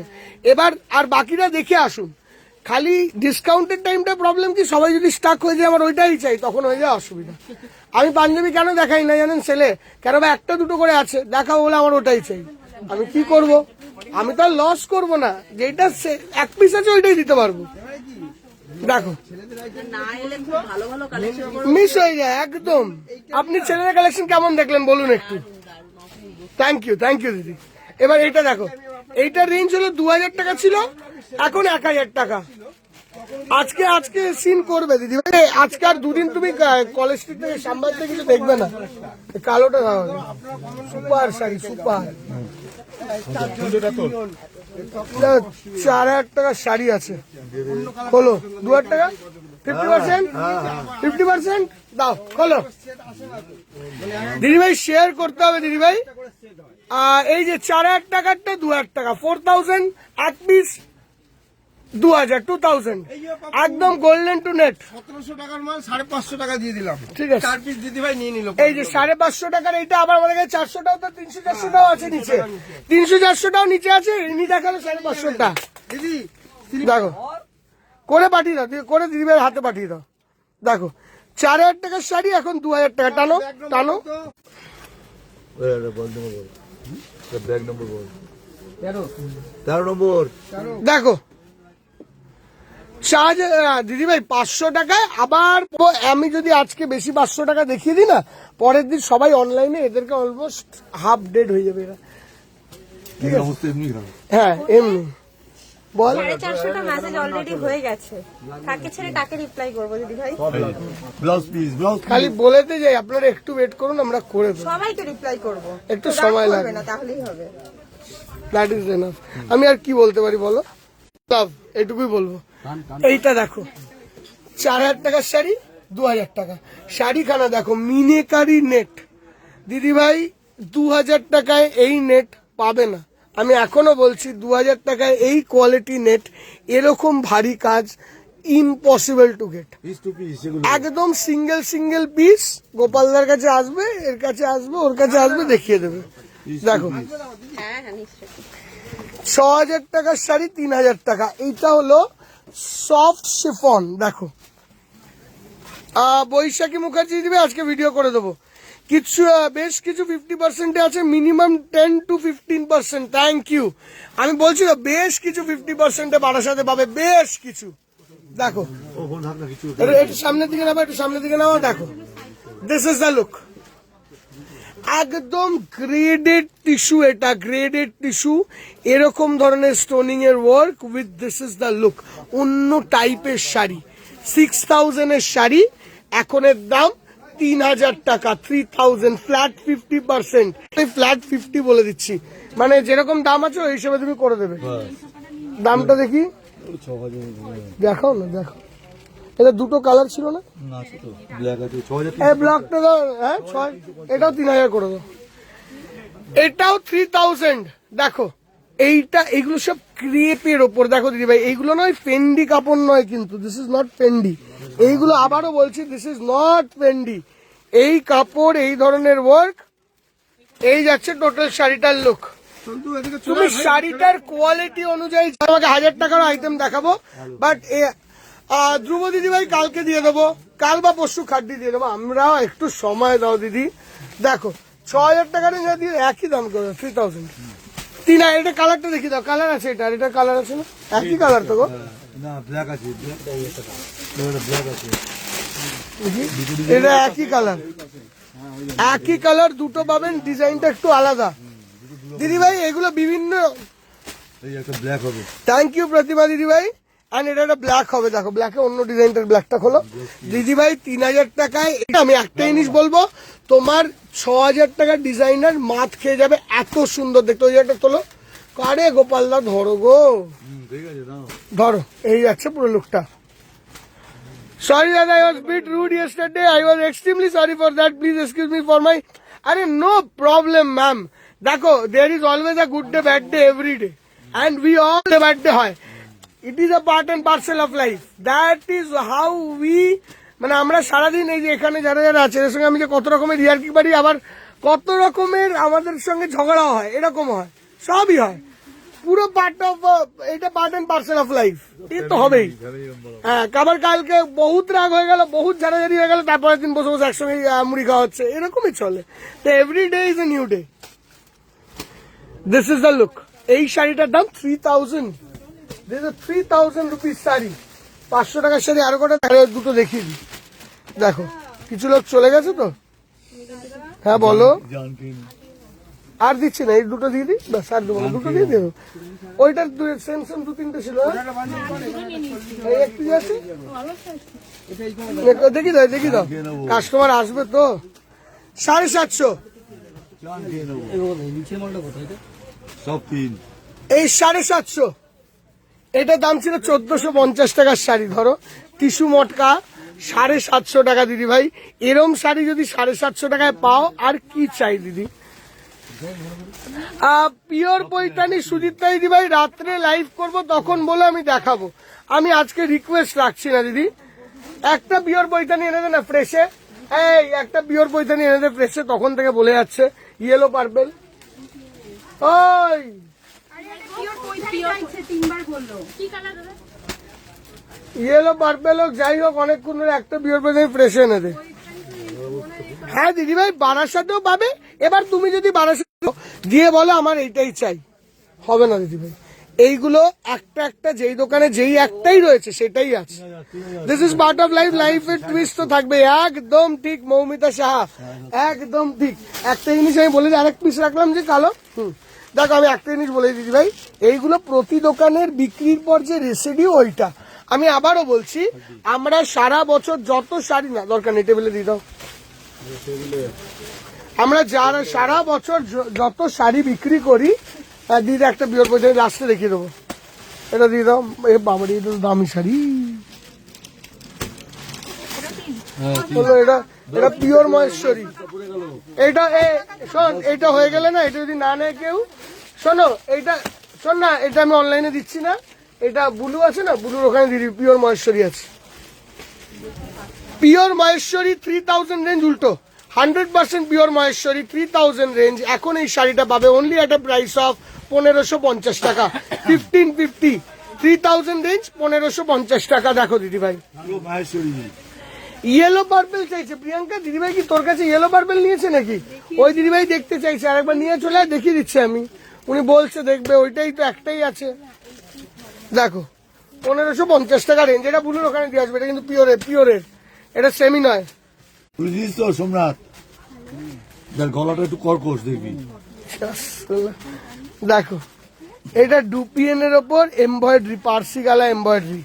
[SPEAKER 1] এবার আর বাকিরা দেখে আসুন। খালি ডিসকাউন্টের টাইমটা প্রবলেম কি, সবাই যদি স্টাক হয়ে যায়, আমার ওইটাই চাই, তখন হয়ে যায় অসুবিধা। আমি পাঞ্জাবি কেন দেখাই না জানেন সেলে, কেন বা একটা দুটো করে আছে, দেখাবো বলে আমার ওটাই চাই। আমি কি করব, আমি তো আর লস করব না, যেটা এক পিস আছে ওইটাই দিতে পারবো। দেখো মিস হয়ে যায় একদম। আপনি ছেলেদের কালেকশন কেমন দেখলেন বলুন একটু। থ্যাংক ইউ দিদি। এবার এইটা দেখো, এইটার রেঞ্জ হলো 2000 টাকা ছিল, এখন 1000 টাকা। আজকে সিন করবে দিদি ভাই, আজকে আর দুদিন তুমি কলেজ স্ট্রিট থেকে সাম্বার থেকে কিছু দেখবে না। কালোটা সুপার শাড়ি, সুপার। 4000 টাকার শাড়ি আছে, হলো 2000 টাকা, 50% দাও, হলো দিদি ভাই। শেয়ার করতে হবে দিদি ভাই। এই যে 4000 টাকারটা 2000 টাকা, 4000 এক পিস, 2000, 2000 একদম গোল্ডেন টু নেট।
[SPEAKER 2] 1700 টাকার মাল 550 টাকা দিয়ে দিলাম,
[SPEAKER 1] ঠিক আছে,
[SPEAKER 2] 4 পিস দিদি ভাই নিয়ে নিল।
[SPEAKER 1] এই যে 550 টাকার এইটা আবার আমাদের কাছে 400টাও তো 300-400টাও আছে নিচে, 300-400টাও নিচে আছে। ইনি দেখালো 550টা
[SPEAKER 2] দিদি
[SPEAKER 1] দেখো, করে পাঠিয়ে দাও, করে দিদি ভাইয়ের হাতে পাঠিয়ে দাও। দেখো 4000 টাকার শাড়ি এখন 2000 টাকা। টানো টানো,
[SPEAKER 4] ব্যাগ নম্বর বল, 13 নম্বর।
[SPEAKER 1] দেখো দিদি ভাই 500 টাকায়। আবার আমি যদি আজকে বেশি 500 টাকা দেখিয়ে দিই না, পরের দিন সবাই অনলাইনে এদেরকে অলমোস্ট হাফ ডেড হয়ে যাবে এরা। হ্যাঁ এমনি বল,
[SPEAKER 5] 450টা মেসেজ অলরেডি হয়ে গেছে, কাকে ছেড়ে কাকে রিপ্লাই করবো দিদি ভাই?
[SPEAKER 4] ব্লাউজ পিস, ব্লাউজ
[SPEAKER 1] খালি বলেতে যাই আপনারা একটু ওয়েট করুন, আমরা করে দেবো।
[SPEAKER 5] সবাইকে রিপ্লাই করবো,
[SPEAKER 1] একটু সময় লাগবে
[SPEAKER 5] না তাহলেই হবে।
[SPEAKER 1] That is enough. আমি আর কি বলতে পারি বলো, লাভ এটুকুই বলবো। এইটা দেখো 4000 টাকার শাড়ি, 2000 টাকা। শাড়িখানা দেখো, মিনেকারি নেট দিদি ভাই, 2000 টাকায় এই নেট পাবে না। আমি এখনো বলছি 2000 টাকায় এই কোয়ালিটি নেট, এরকম ভারী কাজ impossible to get.
[SPEAKER 4] Piece to piece এগুলো
[SPEAKER 1] একদম সিঙ্গেল পিস। গোপালদার কাছে আসবে, এর কাছে আসবে, ওর কাছে আসবে, দেখিয়ে দেবে। দেখো
[SPEAKER 5] হ্যাঁ হ্যাঁ নিশ্চয়ই।
[SPEAKER 1] 6000 টাকার শাড়ি 3000 টাকা। এইটা হলো সফট শিফন। দেখো বৈশাখী মুখার্জি দিবে, আজকে ভিডিও করে দেবো। কিছু বেশ কিছু 50% আছে, মিনিমাম 10 to 15%। Thank you. আমি বলছি তো বেশ কিছু 50% বারাসাতে পাবে, বেশ কিছু। দেখো
[SPEAKER 4] ও কোন থাক না কিছু
[SPEAKER 1] একটু সামনের দিকে নাও, একটু সামনের দিকে নাও। দেখো দিস ইজ দ্য লুক, একদম গ্রেডেড টিস্যু, এটা গ্রেডেড টিস্যু, এরকম ধরনের স্টোনিং এর work with this is the look. অন্য টাইপের শাড়ি, 6000 এর শাড়ি এখনের দাম 3000 টাকা, 3000 ফ্ল্যাট 50%। ফ্ল্যাট 50 বলে দিচ্ছি, মানে যেরকম দাম আছে ওই হিসেবে তুমি করে দেবে। দামটা দেখি, দেখাও না, দেখো এটা দুটো কালার ছিল না,
[SPEAKER 4] না আছে তো ব্ল্যাক আছে 6000
[SPEAKER 1] এই ব্লকটা দাও, হ্যাঁ 6, এটাও 3000 করে দাও, এটাও 3000। দেখো এইটা, এইগুলো সব ক্রেপের ওপর। দেখো দিদি ভাই, এইগুলো নয় ফেন্ডি কাপড় নয়, কিন্তু দিস ইজ নট ফেন্ডি। এইগুলো আবারও বলছি, দিস ইজ নট ফেন্ডি। এই কাপড়, এই ধরনের ওয়ার্ক, এই যাচ্ছে টোটাল শাড়িটার লুক। তুমি শাড়িটার কোয়ালিটি অনুযায়ী আমাকে 1000 টাকার আইটেম দেখাবো, বাট ধ্রুব দিদি ভাই কালকে দিয়ে দেবো, কাল বা পরশু খাড্ডি দিয়ে দেবো। আমরা একটু সময় দাও দিদি। দেখো 6000 টাকার দিয়ে একই দাম করে 3000। 3000। এটা কালারটা দেখি দাও, কালার আছে এটা, এটা কালার আছে না, একই কালার তো গো।
[SPEAKER 4] না ব্ল্যাক আছে, ব্ল্যাক আছে,
[SPEAKER 1] এটা একই কালার, একই কালার দুটো পাবেন, ডিজাইনটা একটু আলাদা দিদি ভাই। এগুলো বিভিন্ন,
[SPEAKER 4] এই একটা ব্ল্যাক হবে।
[SPEAKER 1] থ্যাংক ইউ প্রতিমা দিদি ভাই। আর এটা একটা ব্ল্যাক হবে, দেখো ব্ল্যাকে অন্য ডিজাইনটার ব্ল্যাকটা খোলো দিদি ভাই। 3000 টাকায় আমি একটা জিনিস বলবো, তোমার 6000 টাকার ডিজাইনার মাত খেয়ে যাবে, এত সুন্দর দেখতে। ওই একটা তোলো, কারে গোপালদা ধরো গো,
[SPEAKER 4] ঠিক আছে নাও
[SPEAKER 1] ধরো। এই যাচ্ছে পুরো লুকটা। Sorry that I was a bit rude yesterday. I was extremely sorry for that. Please excuse me for my... no problem, ma'am. দেখো, there is always a good day, bad day every day. And we all the bad day হয়. It is a part and parcel of life. That is how we... মানে আমরা সারাদিন এই যে এখানে যারা যারা আছে এর সঙ্গে আমি যে কত রকমের রিয়ার্কি পারি, আবার কত রকমের আমাদের সঙ্গে ঝগড়া হয়, এরকম হয়, সবই হয়, পুরো পার্ট অফ, এটা part and parcel of life, এ তো হবেই। হ্যাঁ, আবার কালকে বহুত রাগ হয়ে গেল, বহুত ঝাড়াঝাড়ি হয়ে গেল, তারপরের দিন বসে বসে একসঙ্গে মুড়ি খাওয়া হচ্ছে, এরকমই চলে। তো every day is a new day. This is the look. এই শাড়িটার দাম 3000। This is 3000 rupees sari. 500 টাকার শাড়ি আরো কটা দুটো দেখিয়ে দিই। দেখো কিছু লোক চলে গেছে তো। হ্যাঁ বলো। আর দিচ্ছি না, এই দুটো দিয়ে দিই, ব্যাস আর দেবো না, দুটো দিয়ে দেবো। ওইটার সেম সেম 2-3টে ছিল, এই একটু আছে, দেখি দাও দেখি দাও, কাস্টমার আসবে তো। 750।
[SPEAKER 4] সব 3
[SPEAKER 1] এই 750, এটার দাম ছিল 1450 টাকার শাড়ি। ধরো টিস্যু মটকা 750 টাকা দিদি ভাই। এরম শাড়ি যদি 750 টাকায় পাও আর কি চাই দিদি। পিওর পৈঠানি সুজিত্রা দিদি ভাই, রাত্রে লাইভ করব তখন বলে আমি দেখাবো। আমি আজকে রিকোয়েস্ট রাখছি না দিদি, একটা পিওর পৈঠানি এনে দে না ফ্রেশে, এই একটা পিওর পৈঠানি এনে দে ফ্রেশে, তখন থেকে বলে যাচ্ছে ইয়েলো পার্পেল। ওই ইয়েলো পার্পেল হোক যাই হোক, অনেকক্ষণ ধরে একটা পিওর পৈঠানি ফ্রেশে এনে দে। হ্যাঁ দিদি ভাই, বারাসাতেও পাবে। এবার তুমি যদি বারাসাত দিয়ে বলো আমার এইটাই চাই, হবে না দিদি ভাই। এইগুলো একটা একটা যেই দোকানে যেই একটাই রয়েছে সেটাই আছে। This is part of life, লাইফের টুইস্ট তো থাকবে। একদম ঠিক মৌমিতা সাহা, একদম ঠিক। একটা জিনিস আমি বলে দিই, আরেক পিস রাখলাম যে কালো। দেখো আমি একটা জিনিস বলে দিদি ভাই, এইগুলো প্রতি দোকানের বিক্রির পর যে রেসিডিউ ওইটা। আমি আবারও বলছি, আমরা সারা বছর যত শাড়ি, না দরকার নেই, টেবিলে দিয়ে দাও। আমরা যারা সারা বছর যত শাড়ি বিক্রি করি, দিদি একটা বিয়ের পয়সা লাস্টে দেখিয়ে দেবো, এটা দিয়ে দাও। এ বাবা, এটা দামি শাড়ি বললো, এটা এটা পিওর মহেশ্বরী। এটা শোন, এটা হয়ে গেলে না, এটা যদি না নেয় কেউ, শোনো এইটা শোন না, এটা আমি অনলাইনে দিচ্ছি না, এটা বুলু আছে না, বুলুর ওখানে দিদি পিওর মহেশ্বরী আছে। পিওর মহেশ্বরী 3000 রেঞ্জ, উল্টো 100% পিওর মহেশ্বরী 3000 রেঞ্জ। এখন এই শাড়িটা পাবে only at A price of 1550 টাকা। 1550, 3000 রেঞ্জ, 1550 টাকা। দেখো দিদি ভাই, ইয়েলো পার্পেল চাইছে প্রিয়াঙ্কা। দিদি ভাই কি তোর কাছে ইয়েলো পার্পেল নিয়েছে নাকি? ওই দিদি ভাই দেখতে চাইছে, আরেকবার নিয়ে চলে দেখিয়ে দিচ্ছে আমি। উনি বলছে দেখবে, ওইটাই তো একটাই আছে। দেখো 1550 টাকা রেঞ্জ, এটা বুলুর ওখানে দিয়ে আসবে। এটা কিন্তু পিওরের, এটা সেমি নয়।
[SPEAKER 4] বুঝিস তো সোমনাথ, যার গলাটা একটু কর্কশ দেখবি।
[SPEAKER 1] দেখো এটা ডুপিএন এর ওপর এমব্রয়ডারি, পার্সি গালা এমব্রয়ডারি।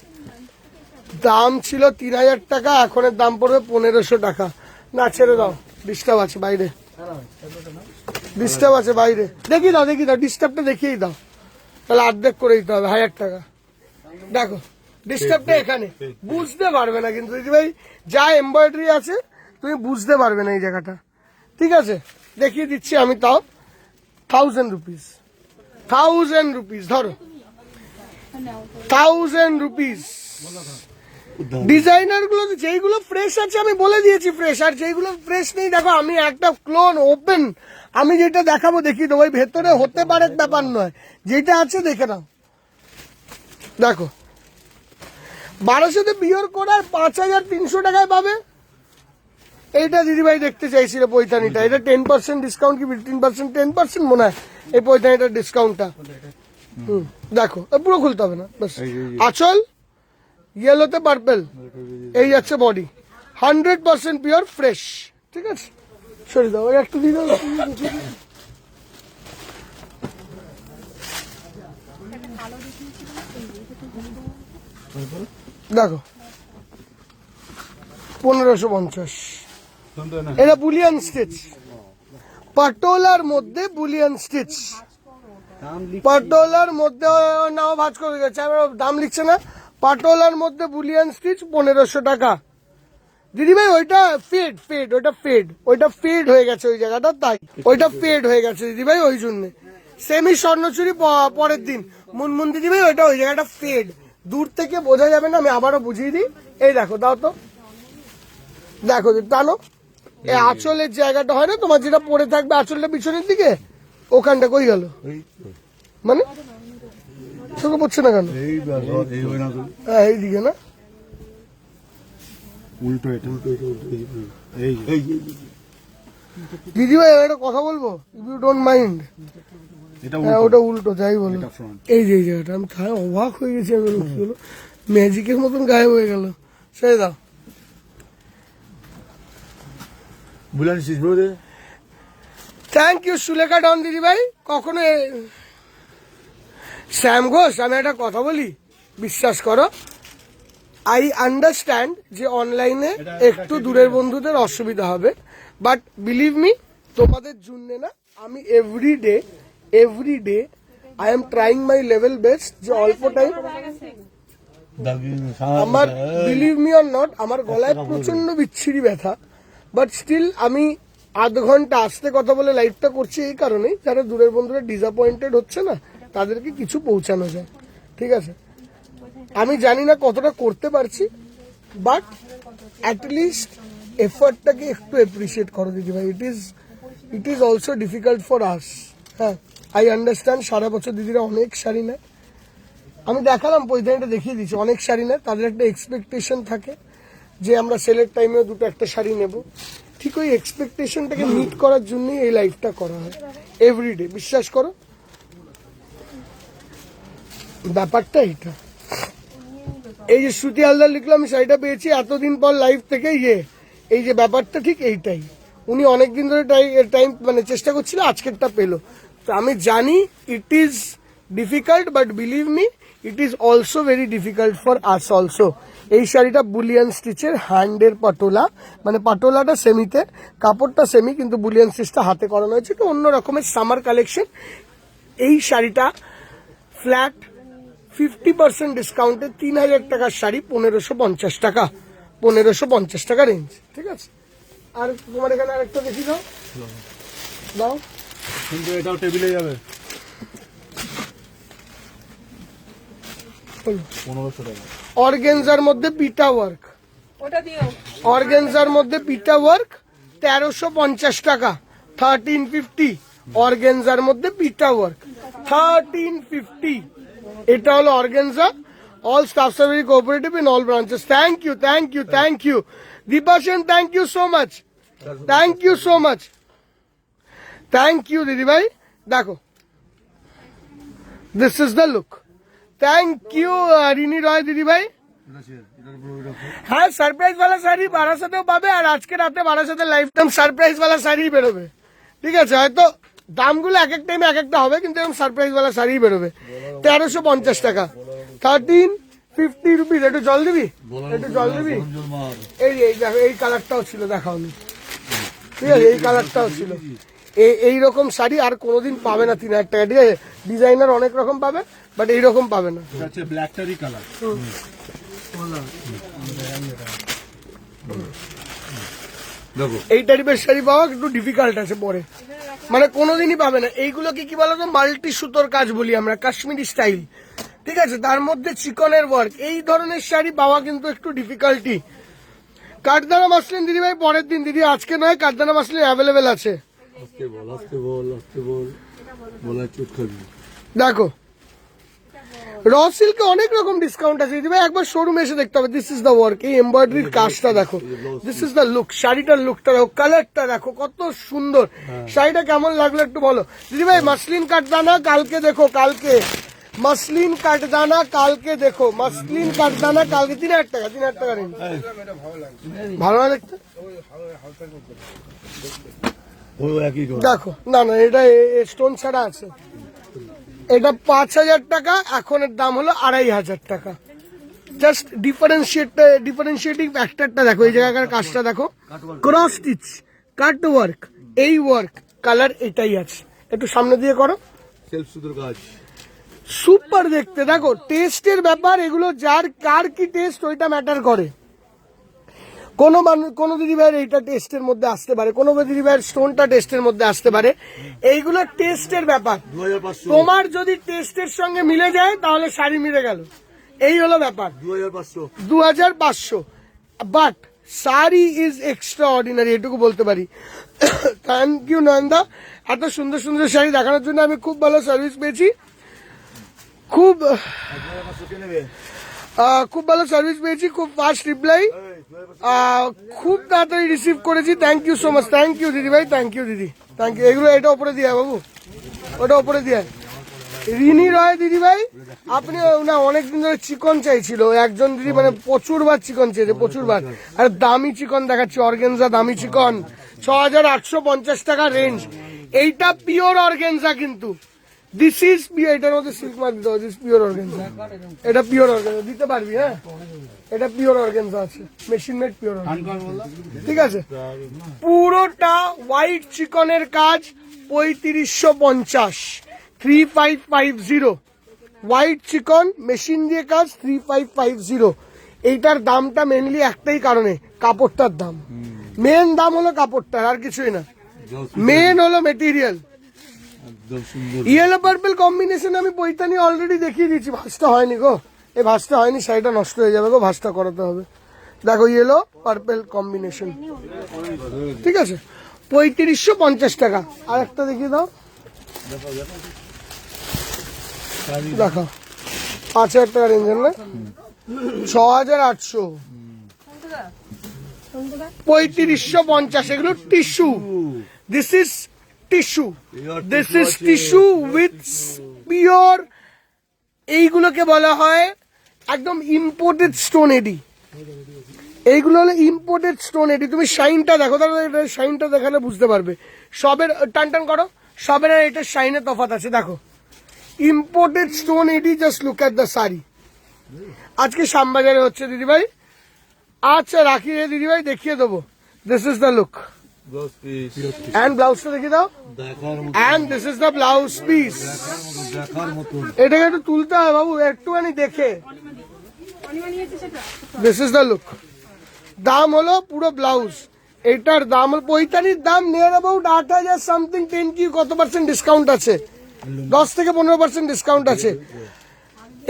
[SPEAKER 1] দাম ছিল 3000 টাকা, এখনের দাম পড়বে 1500 টাকা। না ছেড়ে দাও, ডিস্টার্ব আছে বাইরে, ডিস্টার্ব আছে বাইরে। দেখিয়ে দাও ডিস্টার্বটা দেখিয়েই দাও, তাহলে অর্ধেক করে দিতে হবে 1000 টাকা। দেখো ডিস্টার্বটা এখানে বুঝতে পারবে না কিন্তু দিদি ভাই, যা এমব্রয়ডারি আছে তুমি বুঝতে পারবে না এই জায়গাটা। ঠিক আছে, দেখিয়ে দিচ্ছি আমি, তাও 1000 রুপিস, 1000 রুপিস ধরো, 1000 রুপিস। ডিজাইনার গুলো যেইগুলো ফ্রেশ আছে আমি বলে দিয়েছি ফ্রেশ, আর যেইগুলো ফ্রেশ নেই দেখো আমি একটা ক্লোন ওপেন, আমি যেটা দেখাবো দেখিয়ে দেবো। ওই ভেতরে হতে পারে ব্যাপার নয়, যেটা আছে দেখে নাও। দেখো 1200 পিওর করার 5300 টাকায় পাবে। এইটা দিদিভাই দেখতে চাইছিল পৈঠানিটা, এটা 10% ডিসকাউন্ট কি 15%, 10% মনে হয় এই পৈঠানিটার ডিসকাউন্টটা। দেখো পুরো খুলতে হবে না, বাস আঁচল ইয়েলোতে পার্পেল, এই যাচ্ছে বডি, 100% পিওর ফ্রেশ। ঠিক আছে, সরি দাও, একটু দিয়ে দাও। দেখো 1550, এটা বুলিয়ান স্টিচ, পাটোলার মধ্যে বুলিয়ান স্টিচ, পাটোলার মধ্যে নাও ভাঁজ করে গেছে, দাম লিখছে না। পাটোলার মধ্যে বুলিয়ান স্টিচ 1500 টাকা। দিদি ভাই ওইটা ফেড, ওইটা ফেড হয়ে গেছে ওই জায়গাটা, তাই ওইটা ফেড হয়ে গেছে দিদি ভাই, ওই জন্য। সেমি স্বর্ণচুরি পরের দিন মুনমুন দিদি ভাই, ওইটা ওই জায়গাটা ফেড, দূর থেকে বোঝা যাবে না। আমি আবারও বুঝিয়ে দিই, এই দেখো, দাও তো, দেখো টানো, এই আঁচলের জায়গাটা হয় না তোমার, যেটা পড়ে থাকবে আঁচলটা পিছনের দিকে, ওখানটা কই গেল?
[SPEAKER 4] এই তো,
[SPEAKER 1] মানে চোখে পড়ছে না কেন?
[SPEAKER 4] এই ব্যাস, এই হয় না তো।
[SPEAKER 1] হ্যাঁ এইদিকে না,
[SPEAKER 4] উল্টো এটা, উল্টো এটা, উল্টো এই, এই এই এই,
[SPEAKER 1] দিদি ভাই একটা কথা বলবো, ইফ ইউ ডোন্ট মাইন্ড।
[SPEAKER 4] এটা
[SPEAKER 1] হ্যাঁ
[SPEAKER 4] উল্টো,
[SPEAKER 1] ওটা উল্টো, যাই বলো।
[SPEAKER 4] এটা front।
[SPEAKER 1] এই যে এই জায়গাটা আমি খায় অবাক হয়ে গেছি, আমি বললাম, কি হলো, ম্যাজিকের মতন গায়েব হয়ে গেল। সেই দাও।
[SPEAKER 4] বুলান শেষ বলে
[SPEAKER 1] থ্যাংক ইউ সুলেখা ডন দিদি ভাই। কখনো শ্যাম ঘোষ, আমি একটা কথা বলি, বিশ্বাস করো, আই আন্ডারস্ট্যান্ড যে অনলাইনে একটু দূরের বন্ধুদের অসুবিধা হবে, বাট বিলিভ মি, তোমাদের জন্য না, আমি every day I am trying my level best, যে অল্প টাইম আমার, বিলিভ মি অর নট, আমার গলায় প্রচন্ড বিচ্ছিরি ব্যথা, বাট স্টিল আমি আধ ঘন্টা আস্তে কথা বলে লাইভটা করছি এই কারণেই, যারা দূরের বন্ধুরা ডিসঅ্যাপয়েন্টেড হচ্ছে না, তাদেরকে কিছু পৌঁছানো যায়। ঠিক আছে, আমি জানি না কতটা করতে পারছি, বাট অ্যাটলিস্ট এফর্টটাকে একটু অ্যাপ্রিসিয়েট করো দিদি ভাই। It is also difficult for আস। হ্যাঁ, আই আন্ডারস্ট্যান্ড, সারা বছর দিদিরা অনেক শাড়ি নেয়, আমি দেখালাম পৈঠানিটা দেখিয়ে দিচ্ছি, অনেক শাড়ি নেয়, তাদের একটা এক্সপেকটেশন থাকে যে আমরা সেলের টাইমেও দুটো একটা শাড়ি নেব। ঠিক ওই এক্সপেকটেশনটাকে মিট করার জন্যই এই লাইফটা করা হয় এভরিডে, বিশ্বাস করো, ব্যাপারটা এইটা। এই যে শ্রুতি হালদার লিখলো আমি শাড়িটা পেয়েছি এতদিন পর লাইভ থেকে, এই যে ব্যাপারটা ঠিক এইটাই, উনি অনেকদিন ধরে টাইম মানে চেষ্টা করছিল, আজকেরটা পেলো। তো আমি জানি it is difficult, but believe me, it is also very difficult for us also. এই শাড়িটা বুলিয়ান স্টিচের, হ্যান্ডের পাটোলা, মানে পাটোলাটা সেমিতে, কাপড়টা সেমি, কিন্তু বুলিয়ান স্টিচটা হাতে করানো হয়েছে, তো অন্য রকমের সামার কালেকশন। এই শাড়িটা ফ্ল্যাট 50% ডিসকাউন্টে 3000 টাকার শাড়ি, 1550 টাকা, 1550 টাকা রেঞ্জ। ঠিক আছে, আর তোমার এখানে আরেকটা দেখি দাও, দাও,
[SPEAKER 4] কিন্তু এটাও টেবিলে যাবে 1500 টাকা।
[SPEAKER 1] অর্গেনজার মধ্যে পিটা ওয়ার্ক,
[SPEAKER 5] ওটা দিও।
[SPEAKER 1] অর্গেনজার মধ্যে পিটা ওয়ার্ক 1350 টাকা, 1350। অর্গেনজার মধ্যে পিটা ওয়ার্ক 1350। এটা হলো organza. All staffs are very cooperative in all branches. Thank you, thank you, thank you Dipa Sen, thank you so much, thank you so much, thank you দিদি ভাই। দেখো, this is the look. Thank you Rini Roy দিদি ভাই। হ্যাঁ, সারপ্রাইজ ওয়ালা শাড়ি বারাসাতেও পাবে, আর আজকে রাতে বারাসাতে লাইফ টাইম সারপ্রাইজ ওয়ালা শাড়ি বেরোবে। ঠিক আছে, হয়তো দামগুলো এক এক টাইমে এক একটা হবে, কিন্তু এরকম সারপ্রাইজ ওয়ালা শাড়ি বেরোবে 1350 টাকা, 1350 রুপিস। একটু জল দিবি, একটু জল দিবি। এই দেখো, এই কালারটাও ছিল, দেখাওনি। ঠিক আছে, এই কালারটাও ছিল। এইরকম শাড়ি আর কোনোদিন পাবে না 3000 টাকা। ঠিক আছে, ডিজাইনার অনেক রকম পাবে, বাট এইরকম পাবে না।
[SPEAKER 2] ব্ল্যাকটারই কালার।
[SPEAKER 4] দেখো,
[SPEAKER 1] এই টাইপের শাড়ি পাওয়া একটু ডিফিকাল্ট আছে পরে, মানে কোনোদিনই পাবে না। এইগুলোকে কি বলতো, মাল্টি সুতোর কাজ বলি আমরা, কাশ্মীরি স্টাইল। ঠিক আছে, তার মধ্যে চিকনের ওয়ার্ক, এই ধরনের শাড়ি পাওয়া কিন্তু একটু ডিফিকাল্টি। কাঠদানা মাসলিন দিদি ভাই পরের দিন, দিদি আজকে নয়, কাঠদানা মাসলিন অ্যাভেলেবেল আছে।
[SPEAKER 4] আস্তে বল, আস্তে বল, আস্তে বল, বলা চুপ খাবি।
[SPEAKER 1] দেখো, র সিল্কে অনেক রকম ডিসকাউন্ট আছে দিদি ভাই, একবার শোরুমে এসে দেখতে হবে। দিস ইজ দ্য ওয়ার্ক, এই এমব্রয়ডারির কাজটা দেখো, দিস ইজ দ্য লুক। শাড়িটার লুকটা দেখো, কালারটা দেখো কত সুন্দর। শাড়িটা কেমন লাগলো একটু বলো দিদি ভাই। মাসলিন কাঠদানা কালকে দেখো, কালকে মাসলিন কাঠদানা কালকে দেখো, মাসলিন কাঠদানা কালকে 3000 টাকা, 3000 টাকা রেঞ্জ। ভালো না দেখতে?
[SPEAKER 4] ও একই কথা।
[SPEAKER 1] দেখো, না না, এটা স্টোন ছাড়া আছে। এটা 5000 টাকা, এখন এর দাম হলো 2500 টাকা। জাস্ট ডিফারেন্সিয়েটিং ফ্যাক্টরটা দেখো, এই জায়গাকার কাজটা দেখো, ক্রস স্টিচ, কাট ওয়ার্ক, এই ওয়ার্ক, কালার এটাই আছে। একটু সামনে দিয়ে করো,
[SPEAKER 4] সেলফ সুতোর কাজ।
[SPEAKER 1] সুপার দেখতে। দেখো, টেস্টের ব্যাপার এগুলো, যার কার কি টেস্ট ওইটা ম্যাটার করে। কোনো দিদি ভাইয়ের এইটা টেস্টের মধ্যে আসতে পারে, কোনো দিদি ভাইয়ের স্টোনটা টেস্টের মধ্যে আসতে পারে। এইগুলো টেস্টের ব্যাপার।
[SPEAKER 4] 2500,
[SPEAKER 1] তোমার যদি টেস্টের সঙ্গে মিলে যায় তাহলে শাড়ি মিলে গেল, এই হলো ব্যাপার।
[SPEAKER 4] 2500,
[SPEAKER 1] 2500। But sari is extra ordinary, এটুকু বলতে পারি। থ্যাংক ইউ নয়নদা, এত সুন্দর সুন্দর শাড়ি দেখানোর জন্য। আমি খুব ভালো সার্ভিস পেয়েছি, খুব ভালো সার্ভিস পেয়েছি, খুব ফাস্ট রিপ্লাই, খুব তাড়াতাড়ি রিসিভ করেছি। Thank you so much, thank you দিদি ভাই, থ্যাংক ইউ দিদি, থ্যাংক ইউ। এগুলো এটা ওপরে দিয়ে বাবু, ওটা ওপরে দিয়ে। রিনি রয় দিদি ভাই, আপনি না অনেকদিন ধরে চিকন চাইছিল একজন দিদি, মানে প্রচুরবার চিকন চেয়েছে, প্রচুরবার। আর দামি চিকন দেখাচ্ছি, অর্গেনজা দামি চিকন, 6850 টাকা রেঞ্জ। এইটা পিওর অর্গেনজা কিন্তু, দিস ইজ পিওর। এটার মধ্যে সিল্ক মার্ক দিতে হবে, দিস পিওর অর্গেনজা, এটা পিওর অর্গেনজা দিতে পারবি? হ্যাঁ, এটা পিওর অর্গেনজা আছে, মেশিন মেড পিওর অর্গেনজা, ঠিক আছে। পুরোটা হোয়াইট চিকনের কাজ, 3550, 3550 হোয়াইট চিকন মেশিন দিয়ে কাজ, 3550। এইটার দামটা মেনলি একটাই কারণে, কাপড়টার দাম। মেন দাম হলো কাপড়টার, আর কিছুই না, মেন হলো মেটেরিয়াল। ইয়েলো পার্পল কম্বিনেশন আমি পৈতানি অলরেডি দেখিয়ে দিচ্ছি, ভাঁজটা হয়নি গো, এই ভাঁজটা হয়নি, শাড়িটা নষ্ট হয়ে যাবে গো, ভাঁজটা করাতে হবে। দেখো ইয়েলো পার্পল কম্বিনেশন, ঠিক আছে, 3550 টাকা। আর একটা দেখিয়ে দাও, দেখো 5000 টাকা রেঞ্জের না, 6800, 3550। এগুলো tissue, this is tissue, this is tissue with pure. এইগুলোকে বলা হয় একদম ইম্পোর্টেড স্টোন এডি, এইগুলো হলো ইম্পোর্টেড স্টোন এডি। তুমি শাইনটা দেখো, তাহলে শাইনটা দেখালে বুঝতে পারবে। সবের টান টান করো, সবের আর এটার শাইনের তফাৎ আছে। দেখো imported stone AD, just look at the sari. আজকে শ্যামবাজারে হচ্ছে দিদিভাই, আচ্ছা রাখি রে দিদিভাই, দেখিয়ে দেবো। This is the look, and ব্লাউজটা দেখিয়ে দাও, and this is the blouse piece. এটাকে একটু তুলতে হয় বাবু, একটুখানি দেখে। This is the look. দাম হলো পুরো ব্লাউজ, এটার দাম হলো পৈতানির দাম নিয়ার অ্যাবাউট 8000 সামথিং। 10 কি কত পার্সেন্ট ডিসকাউন্ট আছে, 10 থেকে 15% ডিসকাউন্ট আছে।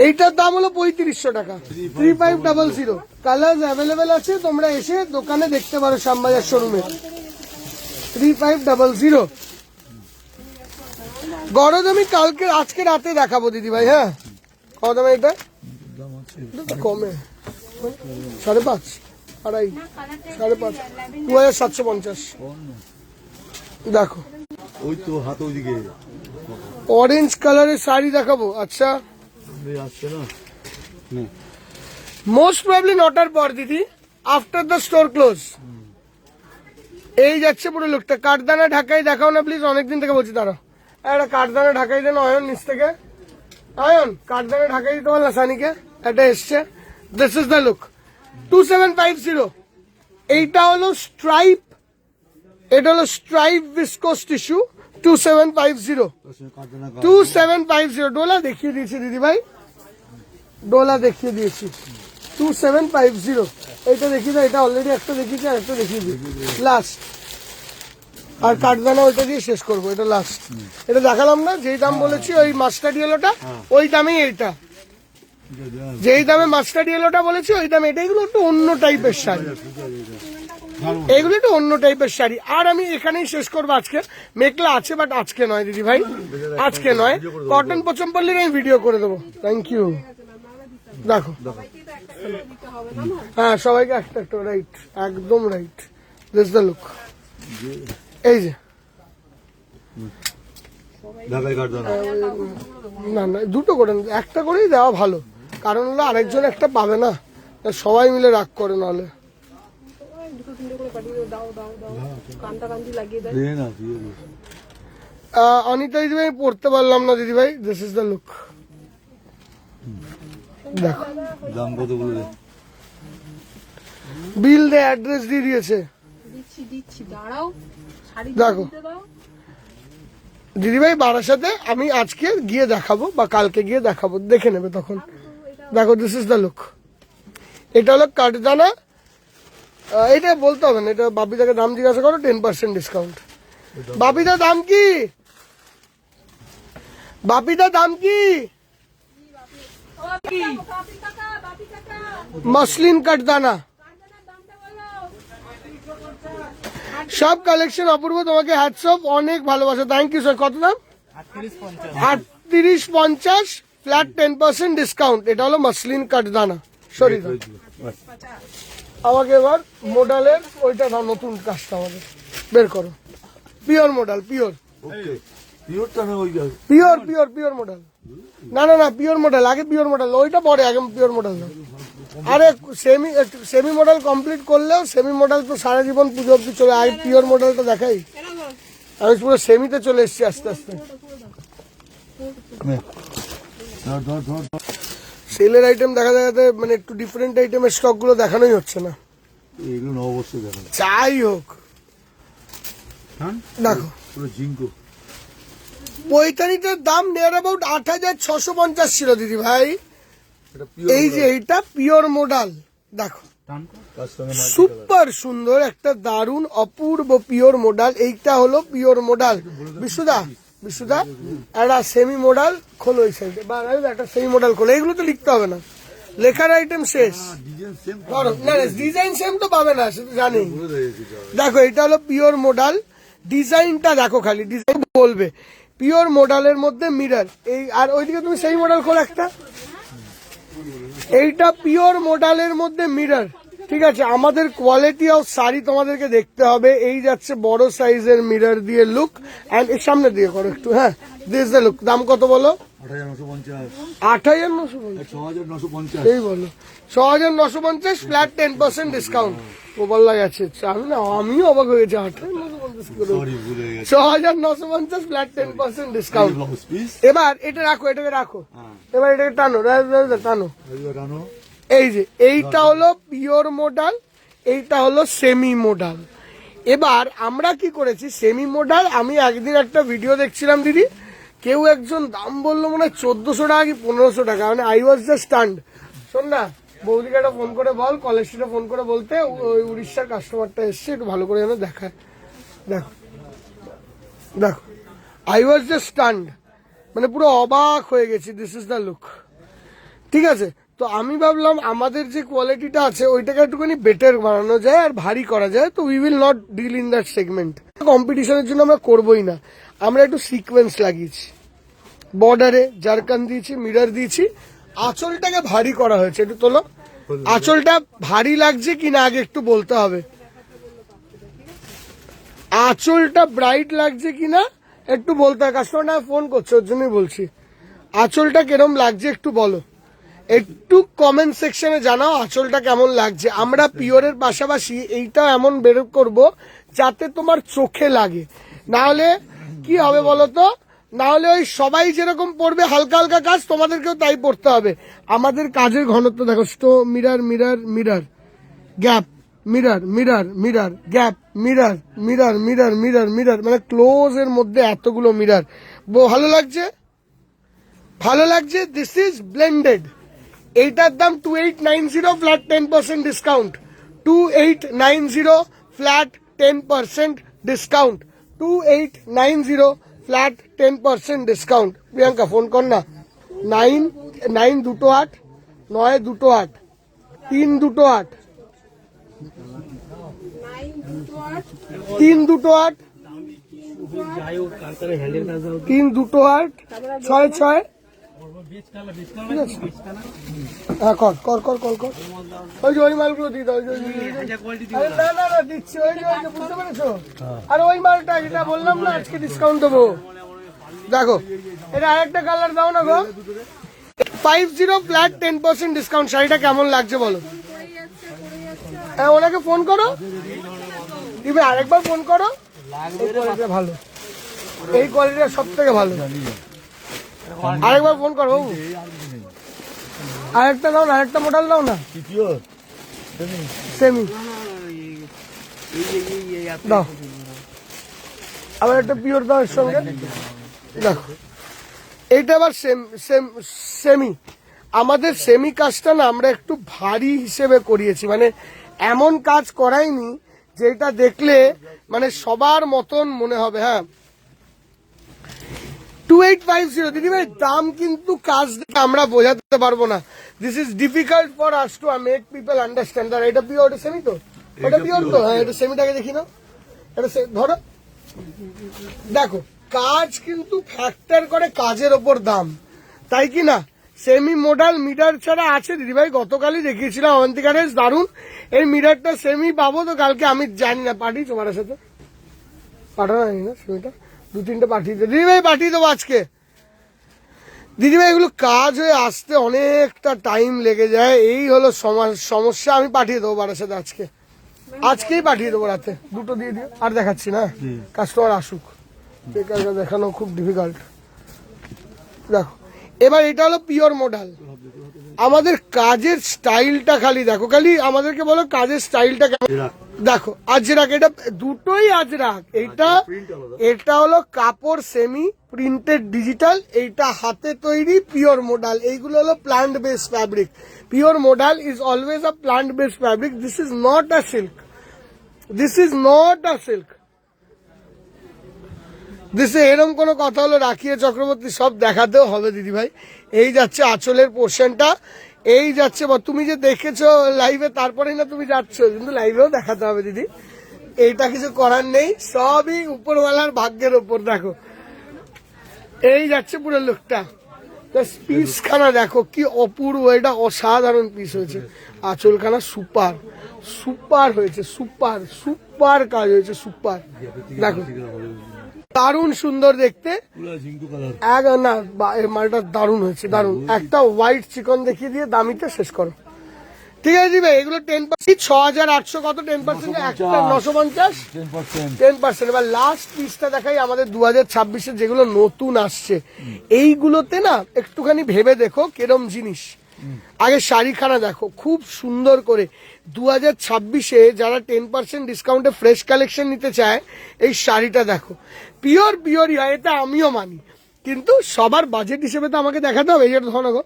[SPEAKER 1] এইটার দাম হলো 3500 টাকা, 3500। কালার অ্যাভেলেবেল আছে, তোমরা এসে দোকানে দেখতে পারো শ্যামবাজার শোরুমে। 3500 গরজ আমি কালকে আজকে রাতে দেখাবো দিদি ভাই। হ্যাঁ, কত দামে এটা? কমে 5.5, 2.5, 5.5, 2750। দেখো
[SPEAKER 4] ওই তো হাত ওইদিকে
[SPEAKER 1] অরেঞ্জ কালারের শাড়ি দেখাবো। আচ্ছা,
[SPEAKER 4] আসছে না,
[SPEAKER 1] মোস্ট প্রবলি নটার পর দিদি, আফটার দ্য স্টোর ক্লোজ। এই যাচ্ছে পুরো লোকটা। কাঠদানা ঢাকাই দেখাও না প্লিজ, অনেকদিন থেকে বলছি। তারা একটা কাঠদানা ঢাকাই দেন অয়ন নিচ থেকে। অয়ন কাঠদানা ঢাকাই দিতে পারলা সানিকে, এটা এসছে। This is the look, 2750। এইটা হলো স্ট্রাইপ, এটা হলো স্ট্রাইপ ভিসকোস টিস্যু, 2750, 2750। ডোলা দেখিয়ে দিয়েছি দিদি ভাই, ডোলা দেখিয়ে দিয়েছি, 2750। এটা দেখিয়ে দাও, এটা অলরেডি একটা দেখিয়েছি, আর একটা দেখিয়ে দিই লাস্ট। আর কাঠদানা ওইটা দিয়ে শেষ করবো, এটা লাস্ট। এটা দেখালাম না, যেই দাম বলেছি ওই মাস্টার্ড ইয়েলোটা, ওই দামেই এইটা। যেই দামে মাস্টার্ড ইয়েলোটা বলেছি ওই দামে এটা। এগুলো একটু অন্য টাইপের শাড়ি, এগুলো একটু অন্য টাইপের শাড়ি। আর আমি এখানেই শেষ করবো আজকে। মেঘলা আছে বাট আজকে নয় দিদি ভাই, আজকে নয়। কটন পচমপল্লির আমি ভিডিও করে দেবো। Thank you. দেখো, হ্যাঁ সবাইকে একটা একটা, রাইট, একদম রাইট। দিস দ্য লুক, এই যে না না দুটো করে, একটা করেই দেওয়া ভালো, কারণ হলো আরেকজন একটা পাবে না, সবাই মিলে রাগ করে। নাহলে অনিতা দিদিভাই পড়তে পারলাম না দিদিভাই। দিস ইজ দ্য লুক, দেখো
[SPEAKER 4] দাম কত বলে,
[SPEAKER 1] বিল দে, অ্যাড্রেস দিয়ে দিয়েছে। দেখো দিদিভাই বারাসাতে আমি আজকে গিয়ে দেখাবো বা কালকে গিয়ে দেখাবো, দেখে নেবে তখন। দেখো দিস ইজ দ্য লুক। এটা হলো কাঠদানা, এটা বলতে হবে না, এটা বাপিদাকে দাম জিজ্ঞাসা করো, 10% ডিসকাউন্ট। বাপিদা দাম কি? বাপিদা দাম কি? মসলিন কাঠদানা, সব কালেকশন অপূর্ব, তোমাকে হ্যাটস অফ, অনেক ভালোবাসা, থ্যাংক ইউ স্যার। কত দাম? 38.50, ফ্ল্যাট 10% ডিসকাউন্ট। এটা হলো মাসলিন কাঠদানা। সরি আমাকে এবার মোডালের ওইটা দাও, নতুন কাজটা আমাদের বের করো। পিওর মোডাল, পিওর
[SPEAKER 4] ওকে পিওরটা না ওই
[SPEAKER 1] পিওর পিওর পিওর মডেল। না না না, পিওর মডেল আগে, পিওর মডেল ওইটা পরে, আগে পিওর মডেল দাও। আরে সেমি মডেল কমপ্লিট করলেও সেমি মডেল তো সারা জীবন পুজো অব্দি চলে, আগে পিওর মডেলটা দেখাই। আমি পুরো সেমিতে চলে এসেছি আস্তে আস্তে।
[SPEAKER 4] ধর ধর ধর
[SPEAKER 1] সেলের আইটেম দেখা দেখাতে মানে একটু ডিফারেন্ট আইটেমের স্টক গুলো দেখানোই হচ্ছে না।
[SPEAKER 4] এগুলো না অবশ্যই দেখো,
[SPEAKER 1] যাই হোক দেখো
[SPEAKER 4] পুরো জিঙ্কো।
[SPEAKER 1] পঁয়তাল্লিশটার দাম নিয়ার অ্যাবাউট 8,650 ছিল দিদি ভাই।
[SPEAKER 4] এটা
[SPEAKER 1] এই যে এইটা পিওর মডেল দেখো, সুপার সুন্দর একটা দারুণ অপূর্ব পিওর মডেল। এইটা হলো পিওর মডেল। বিশুদা বিশুদা একটা সেমি মডেল খোলো এই সাইডে, বা একটা সেমি মডেল খোলো। এইগুলো তো লিখতে হবে না, লেখার আইটেম শেষ।
[SPEAKER 4] ডিজাইন সেম
[SPEAKER 1] ধরো না, ডিজাইন সেম তো পাবে না, সেটা জানি। দেখো এটা হলো পিওর মডেল, ডিজাইনটা দেখো, খালি ডিজাইন বলবে। পিওর মডেলের মধ্যে মিরর এই, আর ওইদিকে তুমি সেই মডেল খোলো একটা। এইটা পিওর মডেলের মধ্যে মিরর, ঠিক আছে। আমাদের কোয়ালিটি অফ শাড়ি তোমাদেরকে দেখতে হবে। এই যাচ্ছে বড় সাইজের মিরর দিয়ে লুক, এন্ড এর সামনে দিয়ে করো একটু, হ্যাঁ দিস দ্য লুক। দাম কত বলো?
[SPEAKER 4] 8,950,
[SPEAKER 1] 8,950,
[SPEAKER 4] 6,950।
[SPEAKER 1] এই বলো 6,950, ফ্ল্যাট 10% ডিসকাউন্ট। মোবাইল গেছে, আমি না, আমিও অবাক হয়ে গেছি। 8,950 কি করে?
[SPEAKER 4] সরি ভুলে গেছি।
[SPEAKER 1] 6,950, ফ্ল্যাট 10% ডিসকাউন্ট।
[SPEAKER 4] ব্লাউজ পিস
[SPEAKER 1] এবার এটা রাখো, এটাকে রাখো, এবার এটাকে টানো, টানো।
[SPEAKER 4] এইগুলো জানো
[SPEAKER 1] এই যে এইটা হলো পিওর মডেল, এইটা হলো সেমি মডেল। এবার আমরা কি করেছি, সেমি মডেল আমি একদিন একটা ভিডিও দেখছিলাম দিদি, কেউ একজন দাম বললো মনে হয় 1,400 টাকা কি 1,500 টাকা, মানে আই ওয়াজ জাস্ট স্টান্ড। শোন না, বৌদিকে একটা ফোন করে বল, কলেজ স্ট্রিটে ফোন করে বলতে ওই উড়িষ্যার কাস্টমারটা এসছে, একটু ভালো করে যেন দেখায়। দেখো দেখো, আই ওয়াজ জাস্ট স্টান্ড, মানে পুরো অবাক হয়ে গেছি। দিস ইজ দ্য লুক, ঠিক আছে। তো আমি ভাবলাম আমাদের যে কোয়ালিটিটা আছে ওইটাকে একটুখানি বেটার বানানো যায় আর ভারী করা যায়, তো we will not deal in that segment. কম্পিটিশনের জন্য আমরা করবোই না, আমরা একটু সিকোয়েন্স লাগিয়েছি, বর্ডারে জারকান দিয়েছি, মিরর দিয়েছি, আঁচলটাকে ভারী করা হয়েছে। একটু তোলো, আঁচলটা ভারী লাগছে কিনা আগে একটু বলতে হবে, আঁচলটা ব্রাইট লাগছে কিনা একটু বলতে হবে। কাস্টমার ফোন করছে, ওর জন্যই বলছি, আঁচলটা কিরম লাগছে একটু বলো, একটু কমেন্ট সেকশনে জানাও আঁচলটা কেমন লাগছে। আমরা পিওরের পাশাপাশি এইটা এমন বের করব যাতে তোমার চোখে লাগে, না হলে কি হবে বলো তো, না হলে ওই সবাই যেরকম পড়বে হালকা হালকা কাজ, তোমাদেরকেও তাই পড়তে হবে। আমাদের কাজের ঘনত্ব দেখো, স্টো mirror mirror mirror gap, mirror mirror mirror gap, mirror mirror mirror mirror mirror, মানে ক্লোজ এর মধ্যে এতগুলো মিরর। ভালো লাগছে, ভালো লাগছে। This is blended. এইটার দাম 2890, flat 10% discount. 2890, flat 10% discount. 2890, flat 10% discount. Priyanka phone কর না, 928 928 328 328 328 66। হ্যাঁ কর কর কর কর কর, ওই যে ওই মালগুলো দিয়ে দাও, না না না দিচ্ছি, ওই যে বুঝতে পেরেছো। আর ওই মালটা যেটা বললাম না আজকে ডিসকাউন্ট দেবো, দেখো এটা আরেকটা কালার দাও না গো। 50, ফ্ল্যাট 10% ডিসকাউন্ট। শাড়িটা কেমন লাগছে বলো? হ্যাঁ ওনাকে ফোন করো, তুমি আরেকবার ফোন করো। এই কোয়ালিটিটা ভালো, এই কোয়ালিটিটা সব থেকে ভালো। আরেকবার ফোন করো বাবু, আরেকটা দাও না, আরেকটা মডেল দাও না, সেমি দাও, আবার একটা পিওর দাও এর সঙ্গে। দেখো এইটা আবার সেমি। আমাদের সেমি কাজটা না আমরা একটু ভারী হিসেবে করিয়েছি, মানে এমন কাজ করাইনি যেটা দেখলে মানে সবার মতন মনে হবে। হ্যাঁ 2850 দিদি ভাই, দাম কিন্তু কাজ দেখে আমরা বোঝাতে পারবো না। This is difficult for us to make people understand. আর এটা পিওর, এটা সেমি তো, ওটা পিওর তো, হ্যাঁ এটা সেমিটাকে দেখি না, ধরো দেখো, কাজ কিন্তু ফ্যাক্টর করে কাজের ওপর দাম, তাই কি না? সেমি মডাল মিটার ছাড়া আছে দিদিভাই, গতকালই দেখিয়েছিলাম অবন্তিকারে, দারুন। এই মিটারটা সেমি পাবো তো কালকে, আমি জানি না, পাঠিয়ে তোমার সাথে পাঠানো জানি না, সেমিটা 2-3টে পাঠিয়ে দেবো দিদিভাই, পাঠিয়ে দেবো আজকে। দিদিভাই এগুলো কাজ হয়ে আসতে অনেকটা টাইম লেগে যায়, এই হলো সমস্যা। আমি পাঠিয়ে দেবো বাড়ার সাথে আজকেই পাঠিয়ে দেবো রাতে, 2টো দিয়ে দিও। আর দেখাচ্ছি না, কাস্টমার আসুক, বেকারটা দেখানো খুব ডিফিকাল্ট। দেখো এবার এটা হলো পিওর মডেল। আমাদের কাজের স্টাইলটা খালি দেখো, খালি আমাদেরকে বলো কাজের স্টাইলটা কেমন। দেখো আজরাক, এটা দুটোই আজরাক। এটা হলো কাপড় সেমি প্রিন্টেড ডিজিটাল, এইটা হাতে তৈরি পিওর মডেল। এইগুলো হলো plant base fabric. Pure model is always a plant base fabric. This is not a silk, this is not a silk. দিসে এরকম কোনো কথা হলো রাখিয়ে চক্রবর্তী, সব দেখাতেও হবে দিদিভাই। এই যাচ্ছে আঁচলের পোর্শনটা, এই যাচ্ছে, তুমি যে দেখেছো লাইভে তারপরেই না তুমি যাচ্ছ, কিন্তু লাইভেও দেখাতে হবে দিদি, এইটা কিছু করার নেই, সবই উপরওয়ালার ভাগ্যের ওপর। দেখো এই যাচ্ছে পুরো লুকটা, পিস খানা দেখো কি অপূর্ব, এটা অসাধারণ পিস হয়েছে। আঁচলখানা সুপার সুপার হয়েছে, সুপার সুপার কাজ হয়েছে, সুপার। দেখো দারুণ সুন্দর দেখতে, না মালটা দারুণ হয়েছে, দারুণ। একটা হোয়াইট চিকন দেখিয়ে দিয়ে দামিতে শেষ করো, ঠিক আছে দিবে। এগুলো 10%, 6800 কত 10%, একটা 950, 10%। এবার লাস্ট পিসটা দেখাই, আমাদের 2026-এ যেগুলো নতুন আসছে, এইগুলোতে না একটুখানি ভেবে দেখো কেরম জিনিস। আগে শাড়িখানা দেখো খুব সুন্দর করে, 2026-এ যারা 10% ডিসকাউন্টে ফ্রেশ কালেকশন নিতে চায়, এই শাড়িটা দেখো পিওরই হয়, এটা আমিও মানি, কিন্তু সবার বাজেট হিসেবে তো আমাকে দেখাতে হবে। এই যে ধরো গো,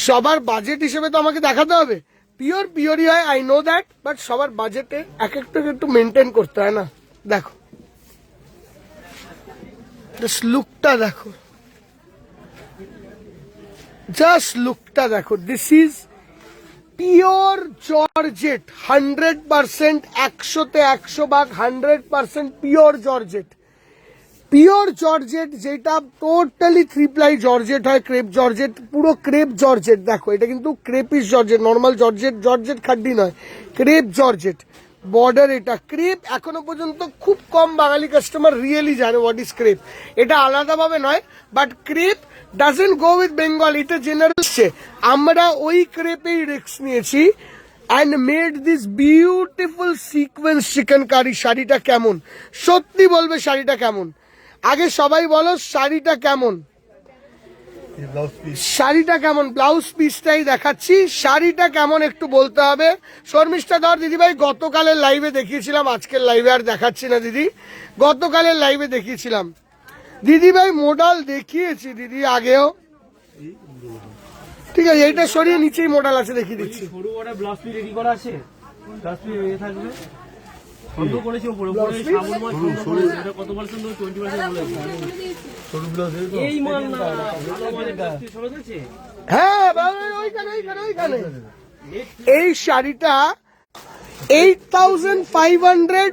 [SPEAKER 1] সবার বাজেট হিসেবে তো আমাকে দেখাতে হবে। পিওরই হয়, আই নো দ্যাট, বাট সবার বাজেটে এক একটা একটু মেনটেন করতে হয় না। দেখো জাস্ট লুকটা দেখো, জাস্ট লুকটা দেখো। দিস ইজ পিওর জর্জেট, 100%, 100-তে 100 ভাগ 100% পিওর জর্জেট। পিওর জর্জেট যেটা টোটালি 3 প্লাই জর্জেট হয়, ক্রেপ জর্জেট, পুরো ক্রেপ জর্জেট। দেখো এটা কিন্তু ক্রেপিস জর্জেট, নর্মাল জর্জেট খাড্ডি নয়, ক্রেপ জর্জেট। বর্ডার এটা ক্রেপ, এখনো পর্যন্ত খুব কম বাঙালি কাস্টমার রিয়েলি জানে হোয়াট ইজ ক্রেপ। এটা আলাদাভাবে নয়, but crepe doesn't go with Bengal, এটা জেনারেল। আমরা ওই ক্রেপেই রিস্ক নিয়েছি and made this beautiful sequence chicken curry। শাড়িটা কেমন সত্যি বলবে, শাড়িটা কেমন আগে সবাই বলো, শাড়িটা কেমন, শাড়িটা কেমন। ব্লাউজ পিসটাই দেখাচ্ছি, শাড়িটা কেমন একটু বলতে হবে। শর্মিষ্ঠা ধর দিদিভাই, গতকালের লাইভে দেখিয়েছিলাম, আজকের লাইভে আর দেখাচ্ছি না দিদি, গতকালের লাইভে দেখিয়েছিলাম দিদিভাই, মডেল দেখিয়েছি দিদি আগেও, ঠিক আছে। এইটা সরিয়ে নিচেই মডেল আছে, দেখিয়ে দিচ্ছি।
[SPEAKER 6] সরু বড় ব্লাউজ পিস রেডি করা আছে, ব্লাউজ পিস রেডি থাকবে। বন্ধ করেছি উপরে উপরে সাবুন মাছ বন্ধ করেছি, এটা কত পার্সেন্ট? 20% বলেছি।
[SPEAKER 4] সরু ব্লাউজ
[SPEAKER 6] এই মাল না, আমাদের ব্লাউজ পিস সরে গেছে।
[SPEAKER 1] হ্যাঁ ওইখানে এই শাড়িটা 8500,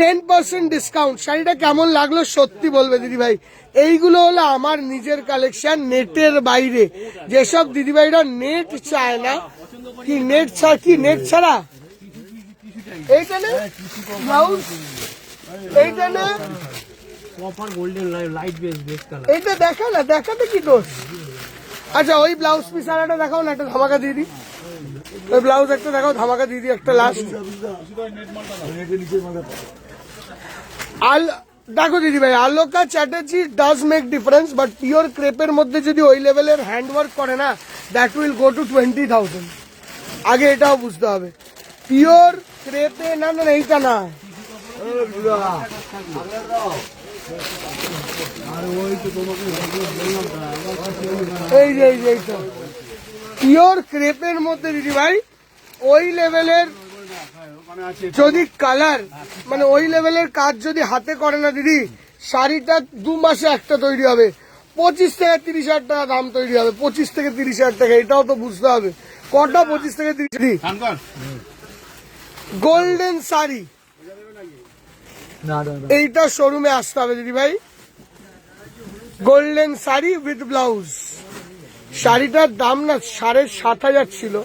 [SPEAKER 1] 10% ডিসকাউন্ট। শাড়িটা কেমন লাগলো সত্যি বলবে দিদি ভাই। এইগুলো হলো আমার নিজের কালেকশন, নেটের বাইরে। যেসব দিদিভাইরা নেট চায় না, কি নেট ছাড়া, কি নেট ছাড়া, এইটা নে ব্লাউজ, এইটা নে
[SPEAKER 6] copper golden light base colour,
[SPEAKER 1] এইটা দেখা না, দেখাতে কি দোষ। আচ্ছা ওই ব্লাউজ পিস আর একটা দেখাও না, একটা ধামাকা দিয়ে দিই। ওই ব্লাউজ একটা দেখাও, ধামাকা দিয়ে দিই একটা লাস্ট। দেখো দিদি ভাই, Aloka Chatterjee does make difference, but pure ক্রেপের মধ্যে যদি ওই লেভেলের হ্যান্ডওয়ার্ক করে না, দ্যাট উইল গো টু 20,000। আগে এটাও বুঝতে হবে, পিওর ক্রেপে না, এইটা না, এই যে এইটা পিওর ক্রেপের মধ্যে দিদি ভাই, ওই লেভেলের যদি কালার, মানে ওই লেভেলের কাজ যদি হাতে করে না দিদি, শাড়িটা 2 মাসে একটা তৈরি হবে, 25 থেকে 30,000 টাকা দাম তৈরি হবে, 25 থেকে 30,000 টাকা। এটাও তো বুঝতে হবে কটা 25 থেকে 30। গোল্ডেন শাড়ি এইটা শোরুমে আসতে হবে দিদি ভাই। Golden sari with blouse. শাড়িটার দাম না 7,500 ছিল,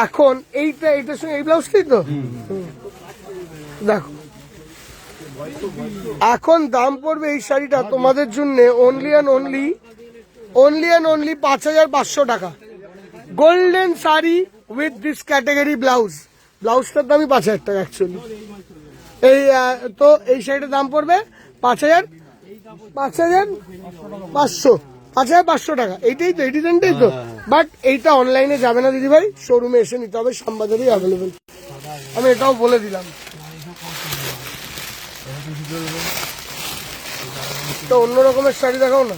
[SPEAKER 1] এখন এইটার সঙ্গে এই ব্লাউজটাই তো দেখো, এখন দাম পড়বে এই শাড়িটা তোমাদের জন্য অনলি অ্যান্ড অনলি 5,500 টাকা। Golden sari with this category blouse. ব্লাউজটার দামই 5,000 টাকা অ্যাকচুয়ালি। এই তো এই শাড়িটার দাম পড়বে 5,500 টাকা। এইটাই তো, ডিজাইনটাই তো। বাট এইটা অনলাইনে যাবে না দিদি ভাই, শোরুমে এসে নিতে হবে, শ্যামবাজারেই অ্যাভেলেবেল। আমি এটাও বলে দিলাম। তো অন্য রকমের শাড়ি দেখাও না,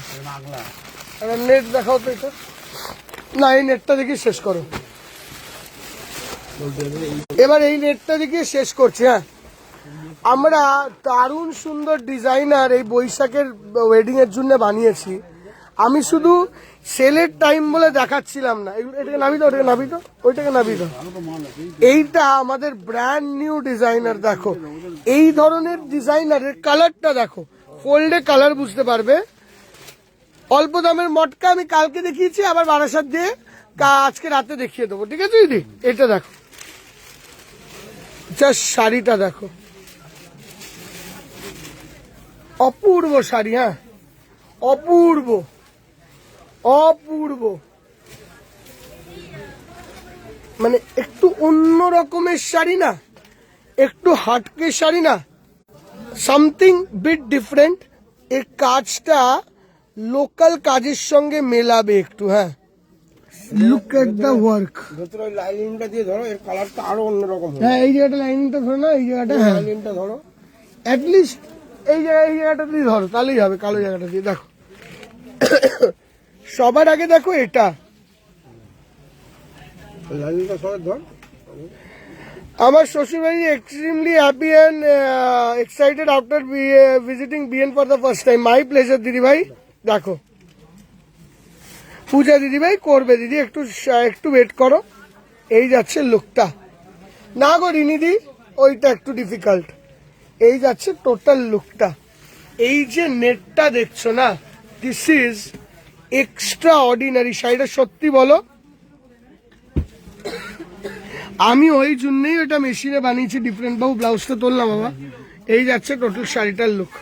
[SPEAKER 1] নেট দেখাও তো। এটা না, এই নেটটা দেখি শেষ করো। এবার এই নেটটা দেখিয়ে শেষ করছি। হ্যাঁ, আমরা দারুণ সুন্দর ডিজাইনার এই বৈশাখের ওয়েডিং এর জন্য বানিয়েছি। আমি শুধু সেলের টাইম বলে দেখাচ্ছিলাম না। এটাকে নাবি তো, ওটাকে নাবি তো, ওইটাকে নাবি তো। এইটা আমাদের ব্র্যান্ড নিউ ডিজাইনার। দেখো এই ধরনের ডিজাইনারের কালারটা দেখো, ফোল্ডে কালার বুঝতে পারবে। অল্প দামের মটকা আমি কালকে দেখিয়েছি, আবার বারাসাত দিয়ে আজকে রাতে দেখিয়ে দেবো, ঠিক আছে দিদি? এটা দেখো, জাস্ট শাড়িটা দেখো, অপূর্ব শাড়ি। হ্যাঁ, অপূর্ব অপূর্ব, মানে একটু অন্য রকমের শাড়ি না, একটু হাটকে শাড়ি না, সামথিং বিট ডিফারেন্ট। এর কাজটা লোকাল কাজের সঙ্গে মেলাবে একটু। হ্যাঁ, লুক এট দ্য ওয়ার্ক।
[SPEAKER 2] ভেতরে ওই লাইনিংটা দিয়ে ধরো, এর কালারটা আরো অন্যরকম হবে।
[SPEAKER 1] হ্যাঁ, এই জায়গাটা লাইনিংটা ধরো না, এই জায়গাটা। হ্যাঁ,
[SPEAKER 2] লাইনিংটা ধরো,
[SPEAKER 1] অ্যাটলিস্ট এই জায়গাটা দিয়ে ধরো, তাহলেই হবে। কালো জায়গাটা দিয়ে দেখো। সবার আগে দেখো এটা,
[SPEAKER 2] লাইনিংটা সবাই ধর।
[SPEAKER 1] আমার শ্বশুরবাড়ি extremely happy and excited after visiting BN for the first time. My pleasure দিদি ভাই। দেখো পূজা দিদি ভাই করবে দিদি, একটু ওয়েট করো। এই যাচ্ছে লুকটা। না গো রিনিদি, ওইটা একটু ডিফিকাল্ট। এই যাচ্ছে টোটাল লুকটা। এই যে নেটটা দেখছো না, দিস ইজ এক্সট্রা অর্ডিনারি। শাড়িটা সত্যি বলো, আমি ওই জন্যই ওটা মেশিনে বানিয়েছি ডিফারেন্ট। বাবু ব্লাউজটা তুললাম বাবা। এই যাচ্ছে টোটাল শাড়িটার লুক।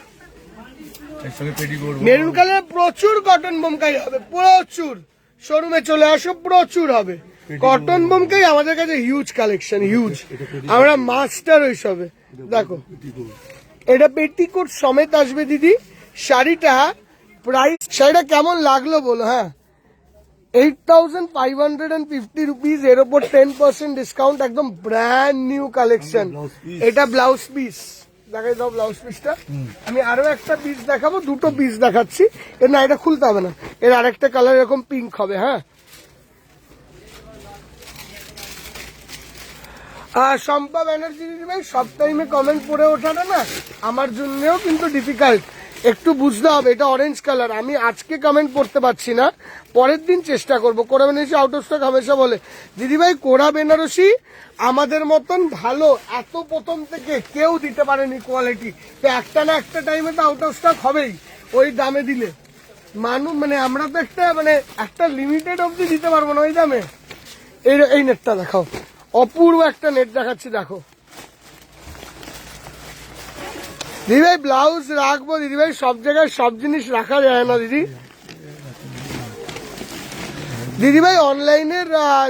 [SPEAKER 1] মেরুন কালার প্রচুর কটন বোমকাই হবে, প্রচুর। শোরুমে চলে আসো, প্রচুর হবে কটন বোমকাই। আমাদের কাছে হিউজ কালেকশন, হিউজ। আমরা মাস্টার ওইসবে। দেখো এটা পেটিকোট সমেত আসবে দিদি। শাড়িটা প্রাইস, শাড়িটা কেমন লাগলো বলো? হ্যাঁ, 8,550 রুপিস। এর ওপর 10% ডিসকাউন্ট, একদম ব্র্যান্ড নিউ কালেকশন। এটা ব্লাউজ পিস দেখাই দাও, ব্লাউজ পিসটা। আমি আরো একটা পিস দেখাবো, দুটো পিস দেখাচ্ছি। এর না, এটা খুলতে হবে না, এর আরেকটা কালার এরকম পিঙ্ক হবে। হ্যাঁ, শম্পা ব্যানার্জি দিদি ভাই, সব টাইমে কমেন্ট পড়ে ওঠাটা না আমার জন্যও কিন্তু ডিফিকাল্ট। একটু বুঝতে হবে, এটা অরেঞ্জ কালার। আমি আজকে কমেন্ট পড়তে পারছি না, পরের দিন চেষ্টা করবো। কোরা বেনারসি আউট অফ স্টক হামেশা বলে দিদি ভাই, কোরা বেনারসি আমাদের মতন ভালো এত প্রথম থেকে কেউ দিতে পারেনি কোয়ালিটি। তো একটা না একটা টাইমে তো আউট অফ স্টক হবেই ওই দামে দিলে। মানে আমরা তো একটা লিমিটেড অবধি দিতে পারবো না ওই দামে। এই নেটটা দেখাও, অপূর্ব একটা নেট দেখাচ্ছি দেখো দিদি ভাই। ব্লাউজ রাখবো দিদি ভাই, সব জায়গায় সব জিনিস রাখা যায় না দিদি। দিদি ভাই অনলাইনের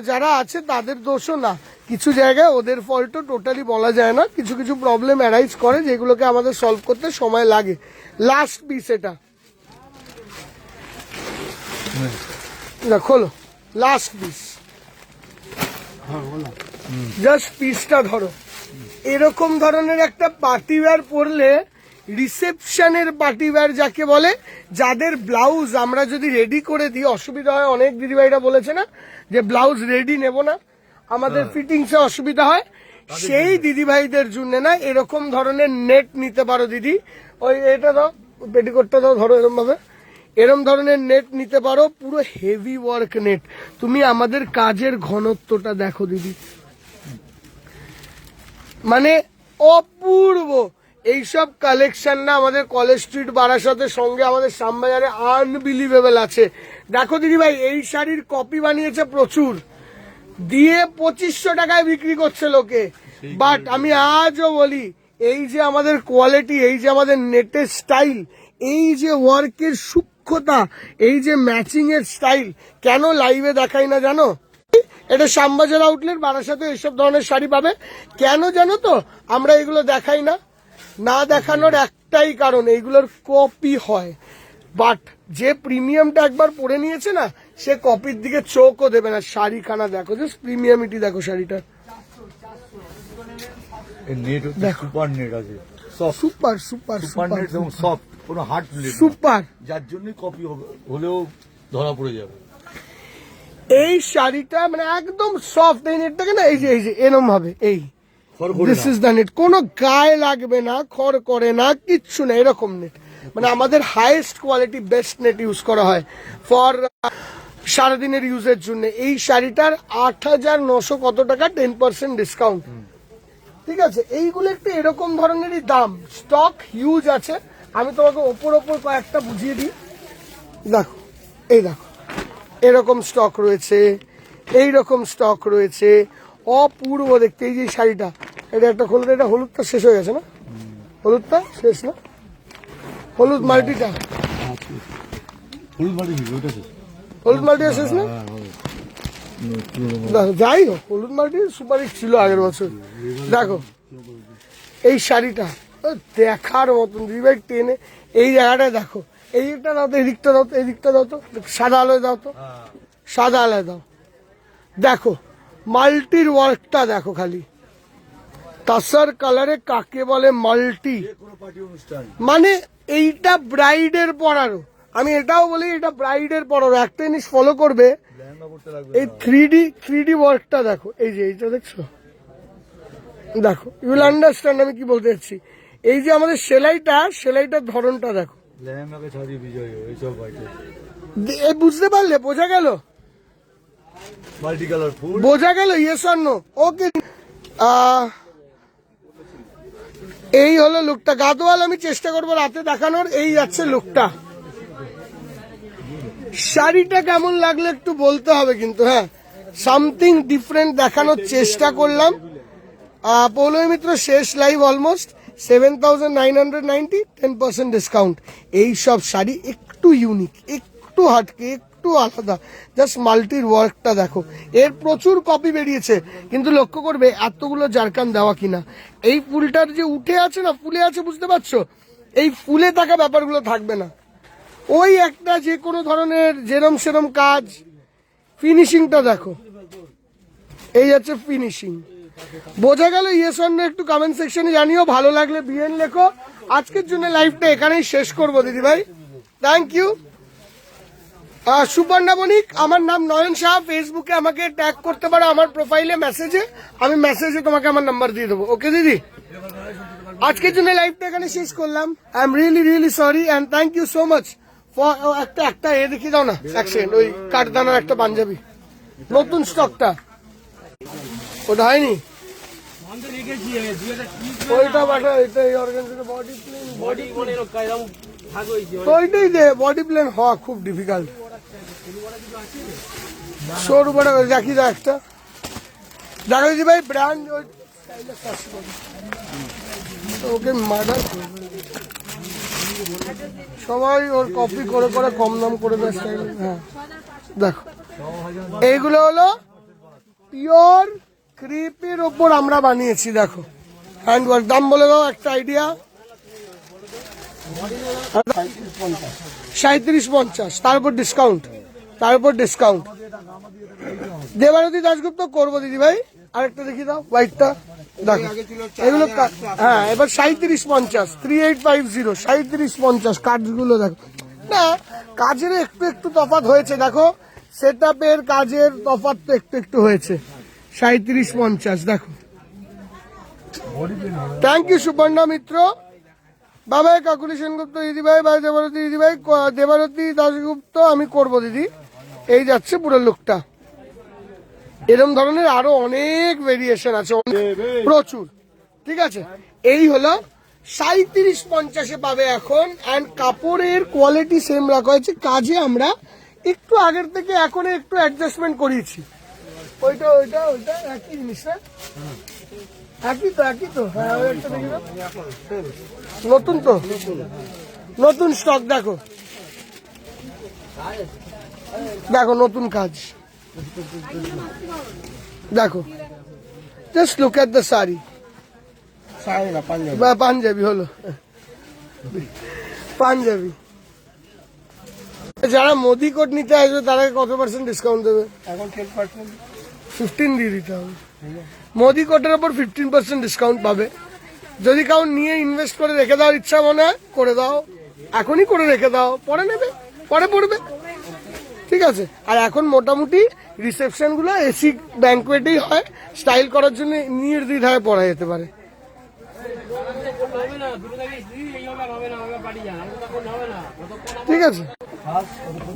[SPEAKER 1] যারা আছে তাদের দোষও না, কিছু জায়গায় ওদের ফল্টও টোটালি বলা যায় না। কিছু কিছু প্রবলেম অ্যারাইজ করে যেগুলোকে আমাদের সলভ করতে সময় লাগে। লাস্ট পিস এটা খোলো, লাস্ট পিস। জাস্ট পিসটা ধরো। এরকম ধরনের একটা পার্টিওয়্যার পরলে, রিসেপশনের পার্টিওয়্যার যাকে বলে, যাদের ব্লাউজ আমরা যদি রেডি করে দিই অসুবিধা হয়। অনেক দিদিভাইরা বলেছে না যে ব্লাউজ রেডি নেব না, আমাদের ফিটিংসে অসুবিধা হয়। সেই দিদিভাইদের জন্য না এরকম ধরনের নেট নিতে পারো দিদি। ওই এটা দাও, পেটিকোটটা দাও, ধরো এরকম ভাবে। এরম ধরনের নেট নিতে পারো, পুরো হেভি ওয়ার্ক নেট। তুমি আমাদের কাজের ঘনত্বটা দেখো দিদি, মানে অপূর্ব। এইসব কালেকশন না আমাদের কলেজ স্ট্রিট বারাসাতের সঙ্গে আমাদের শ্যামবাজারে আনবিলিভেবল আছে। দেখো দিদি ভাই, এই শাড়ির কপি বানিয়েছে প্রচুর, দিয়ে 2500 টাকায় বিক্রি করছে লোকে। বাট আমি আজও বলি, এই যে আমাদের কোয়ালিটি, এই যে আমাদের নেটের স্টাইল, এই যে ওয়ার্কের সূক্ষ্মতা, এই যে ম্যাচিং এর স্টাইল, কেন লাইভে দেখাই না জানো? এটা শ্যামবাজার আউটলেট বারাসাতে এইসব ধরনের শাড়ি পাবে। কেন জানো তো আমরা এগুলো দেখাই না? না দেখানোর একটাই কারণ, এইগুলোর কপি হয়। বাট যে প্রিমিয়ামটা একবার পরে নিয়েছে না, সে কপির দিকে চোখও দেবে না। শাড়িখানা দেখো, জাস্ট প্রিমিয়ামিটি দেখো শাড়িটা।
[SPEAKER 4] নেট সুপার নেট আছে,
[SPEAKER 1] সুপার সুপার
[SPEAKER 4] সুপার নেট এবং সফট, কোনো হার্ড নেট
[SPEAKER 1] সুপার।
[SPEAKER 4] যার জন্য কপি হলেও ধরা পড়ে যাবে।
[SPEAKER 1] এই শাড়িটা মানে একদম সফট, এই নেটটাকে না এই যে এরম হবে, এই দিস ইজ দ্য নেট, কোনো গায়ে লাগবে না, খড় করে না, কিচ্ছু না, এরকম নেট। মানে আমাদের highest quality best net use করা হয় ফর সারাদিনের ইউজের জন্য। এই শাড়িটার 8,900 কত টাকা, 10% ডিসকাউন্ট। ঠিক আছে, এইগুলো একটু এরকম ধরনেরই দাম, স্টক হিউজ আছে। আমি তোমাকে ওপর কয়েকটা বুঝিয়ে দিই। দেখো, এই দেখো, এরকম স্টক রয়েছে, এইরকম স্টক রয়েছে, অপূর্ব দেখতে। এই যে শাড়িটা, এটা একটা হলুদ, এটা হলুদটা শেষ হয়ে গেছে না? হলুদটা শেষ না? হলুদ মাল্টিটা,
[SPEAKER 4] হলুদ মাটি ওইটা শেষ।
[SPEAKER 1] হলুদ মাল্টিটা শেষ না? দেখো, যাই হোক, হলুদ মাল্টি সুপারহিট ছিল আগের বছর। দেখো এই শাড়িটা দেখার মতন দিদি ভাই, টেনে এই জায়গাটায় দেখো, এই দিকটা দাও তো, এই দিকটা দাও তো, এই দিকটা দাও তো, সাদা আলোয় দাও তো, সাদা আলোয় দাও। দেখো মাল্টির ওয়ার্কটা দেখো খালি, তাসার কালারে কাকে বলে মাল্টি, মানে এইটা ব্রাইডের পরারও। আমি এটাও বলি এটা ব্রাইডের পরারও। একটা জিনিস ফলো করবে, এই 3D ওয়ার্কটা দেখো, এই যে এইটা দেখছো, দেখো, ইউ উইল আন্ডারস্ট্যান্ড আমি কি বলতে চাচ্ছি। এই যে আমাদের সেলাইটার ধরনটা দেখো,
[SPEAKER 4] লেহেঙ্গাকে ছাড়িয়ে বিজয় এইসব আইটেম
[SPEAKER 1] বুঝতে পারলে? বোঝা গেল?
[SPEAKER 4] মাল্টি কালার ফুল
[SPEAKER 1] বোঝা গেল? Yes or no? ওকে। এই হলো লুকটা। গাদোয়াল আমি চেষ্টা করবো রাতে দেখানোর। এই যাচ্ছে লুকটা। শাড়িটা কেমন লাগলো একটু বলতে হবে কিন্তু, হ্যাঁ, সামথিং ডিফারেন্ট দেখানোর চেষ্টা করলাম। পৌলমী মিত্র শেষ লাইভ অলমোস্ট, 7,990, 10% ডিসকাউন্ট। এই সব শাড়ি একটু ইউনিক, একটু হাটকে, একটু আলাদা। জাস্ট মাল্টির ওয়ার্কটা দেখো, এর প্রচুর কপি বেরিয়েছে, কিন্তু লক্ষ্য করবে এতগুলো জারকান দেওয়া কিনা। এই ফুলটার যে উঠে আছে না, ফুলে আছে, বুঝতে পারছো? এই ফুলে থাকা ব্যাপারগুলো থাকবে না। ওই একটা যে কোনো ধরনের যেরম সেরম কাজ, ফিনিশিংটা দেখো, এই যাচ্ছে ফিনিশিং। বোঝা গেল? ইয়েস অর নো একটু কমেন্ট সেকশনে জানিও। ভালো লাগলে বিএন লেখো। আজকের জন্য লাইভটা এখানেই শেষ করবো দিদি ভাই, থ্যাংক ইউ। সুপর্ণা বণিক, আমার নাম নয়ন শাহ। ফেসবুকে আমাকে ট্যাগ করতে পারো আমার প্রোফাইলে, মেসেজে, আমি মেসেজে তোমাকে আমার নাম্বার দিয়ে দেবো। ওকে দিদি, আজকের জন্য লাইভটা এখানে শেষ করলাম। I am really sorry and thank you so much for. একটা এ দেখিয়ে দাও না, এক সেকেন্ড, ওই কাঠদানার একটা পাঞ্জাবি, নতুন স্টকটা, ওটা হয়নি, ওইটা বাটা, এটা এই অর্গানজার বডি প্লেন, ওইটাই দে। বডি প্লেন হওয়া খুব ডিফিকাল্ট। সরু বড় দেখি দাও একটা, দেখো দিদি ভাই ব্র্যান্ড, ওকে মার্ডার সবাই ওর কপি করে কম দাম করে দেয় স্টাইল। হ্যাঁ দেখো, এইগুলো হলো পিওর ক্রিপের ওপর আমরা বানিয়েছি। দেখো হ্যান্ডওয়ার্ক। দাম বলে দাও একটা আইডিয়া। 3750, তারপর ডিসকাউন্ট, দেবারতী দাশগুপ্ত করবো দিদি ভাই। আরেকটা দেখিয়ে দাও, হোয়াইটটা দেখো, এগুলো হ্যাঁ, এবার 3750, 3850, 3750 কাজগুলো দেখো না, কাজের একটু তফাৎ হয়েছে। দেখো সেট আপের কাজের তফাৎ তো একটু হয়েছে। 3750 দেখো। থ্যাংক ইউ সুপর্ণা মিত্র। বাবাই কাকুলি সেনগুপ্ত দিদি ভাই, ভাই দেবারতী দিদি ভাই, দেবারতী দাশগুপ্ত আমি করবো দিদি। এই যাচ্ছে পুরো লুকটা। এরকম ধরনের আরো অনেক ভেরিয়েশন আছে, প্রচুর। ঠিক আছে, এই হলো 37-50 পাবে এখন। অ্যান্ড কাপড়ের কোয়ালিটি সেম রাখা হয়েছে, কাজে আমরা একটু আগের থেকে এখন একটু অ্যাডজাস্টমেন্ট করিয়েছি। ওইটা ওইটা ওইটা একই জিনিস না, একই তো হ্যাঁ ওই একটা দেখি দাও। নতুন তো, নতুন স্টক দেখো, দেখো নতুন কাজ দেখো, just look at the sari.
[SPEAKER 2] Sari না পাঞ্জাবি।
[SPEAKER 1] বা পাঞ্জাবি হলো, পাঞ্জাবি। যারা মোদি কোট নিতে আসবে তারা কত % ডিসকাউন্ট দেবে?
[SPEAKER 2] এখন 10%।
[SPEAKER 1] 15 দিয়ে দিতে হবে। মোদি কোটের ওপর 15% ডিসকাউন্ট পাবে। যদি কাউ নিয়ে ইনভেস্ট করে রেখে দেওয়ার ইচ্ছা মনে হয় করে দাও, এখনই করে রেখে দাও, পরে নেবে, পরে পড়বে, ঠিক আছে। আর এখন মোটামুটি রিসেপশন গুলো এসি ব্যাংকুয়েটেই হয়, স্টাইল করার জন্য নির্দ্বিধায় পরা যেতে পারে।
[SPEAKER 6] হবে না, দুটো থেকে এই হবে না, বাড়ি যান, তখন হবে না,
[SPEAKER 1] ঠিক আছে।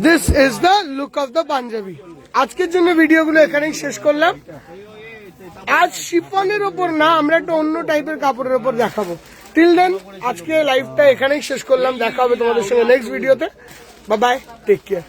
[SPEAKER 1] This is the look of the Punjabi. আজকের জন্য ভিডিওগুলো এখানেই শেষ করলাম। আজ শিফনের ওপর না, আমরা একটা অন্য টাইপের কাপড়ের ওপর দেখাবো। টিল দেন আজকে লাইভটা এখানেই শেষ করলাম। দেখা হবে তোমাদের সঙ্গে নেক্সট ভিডিওতে। Bye bye, take care.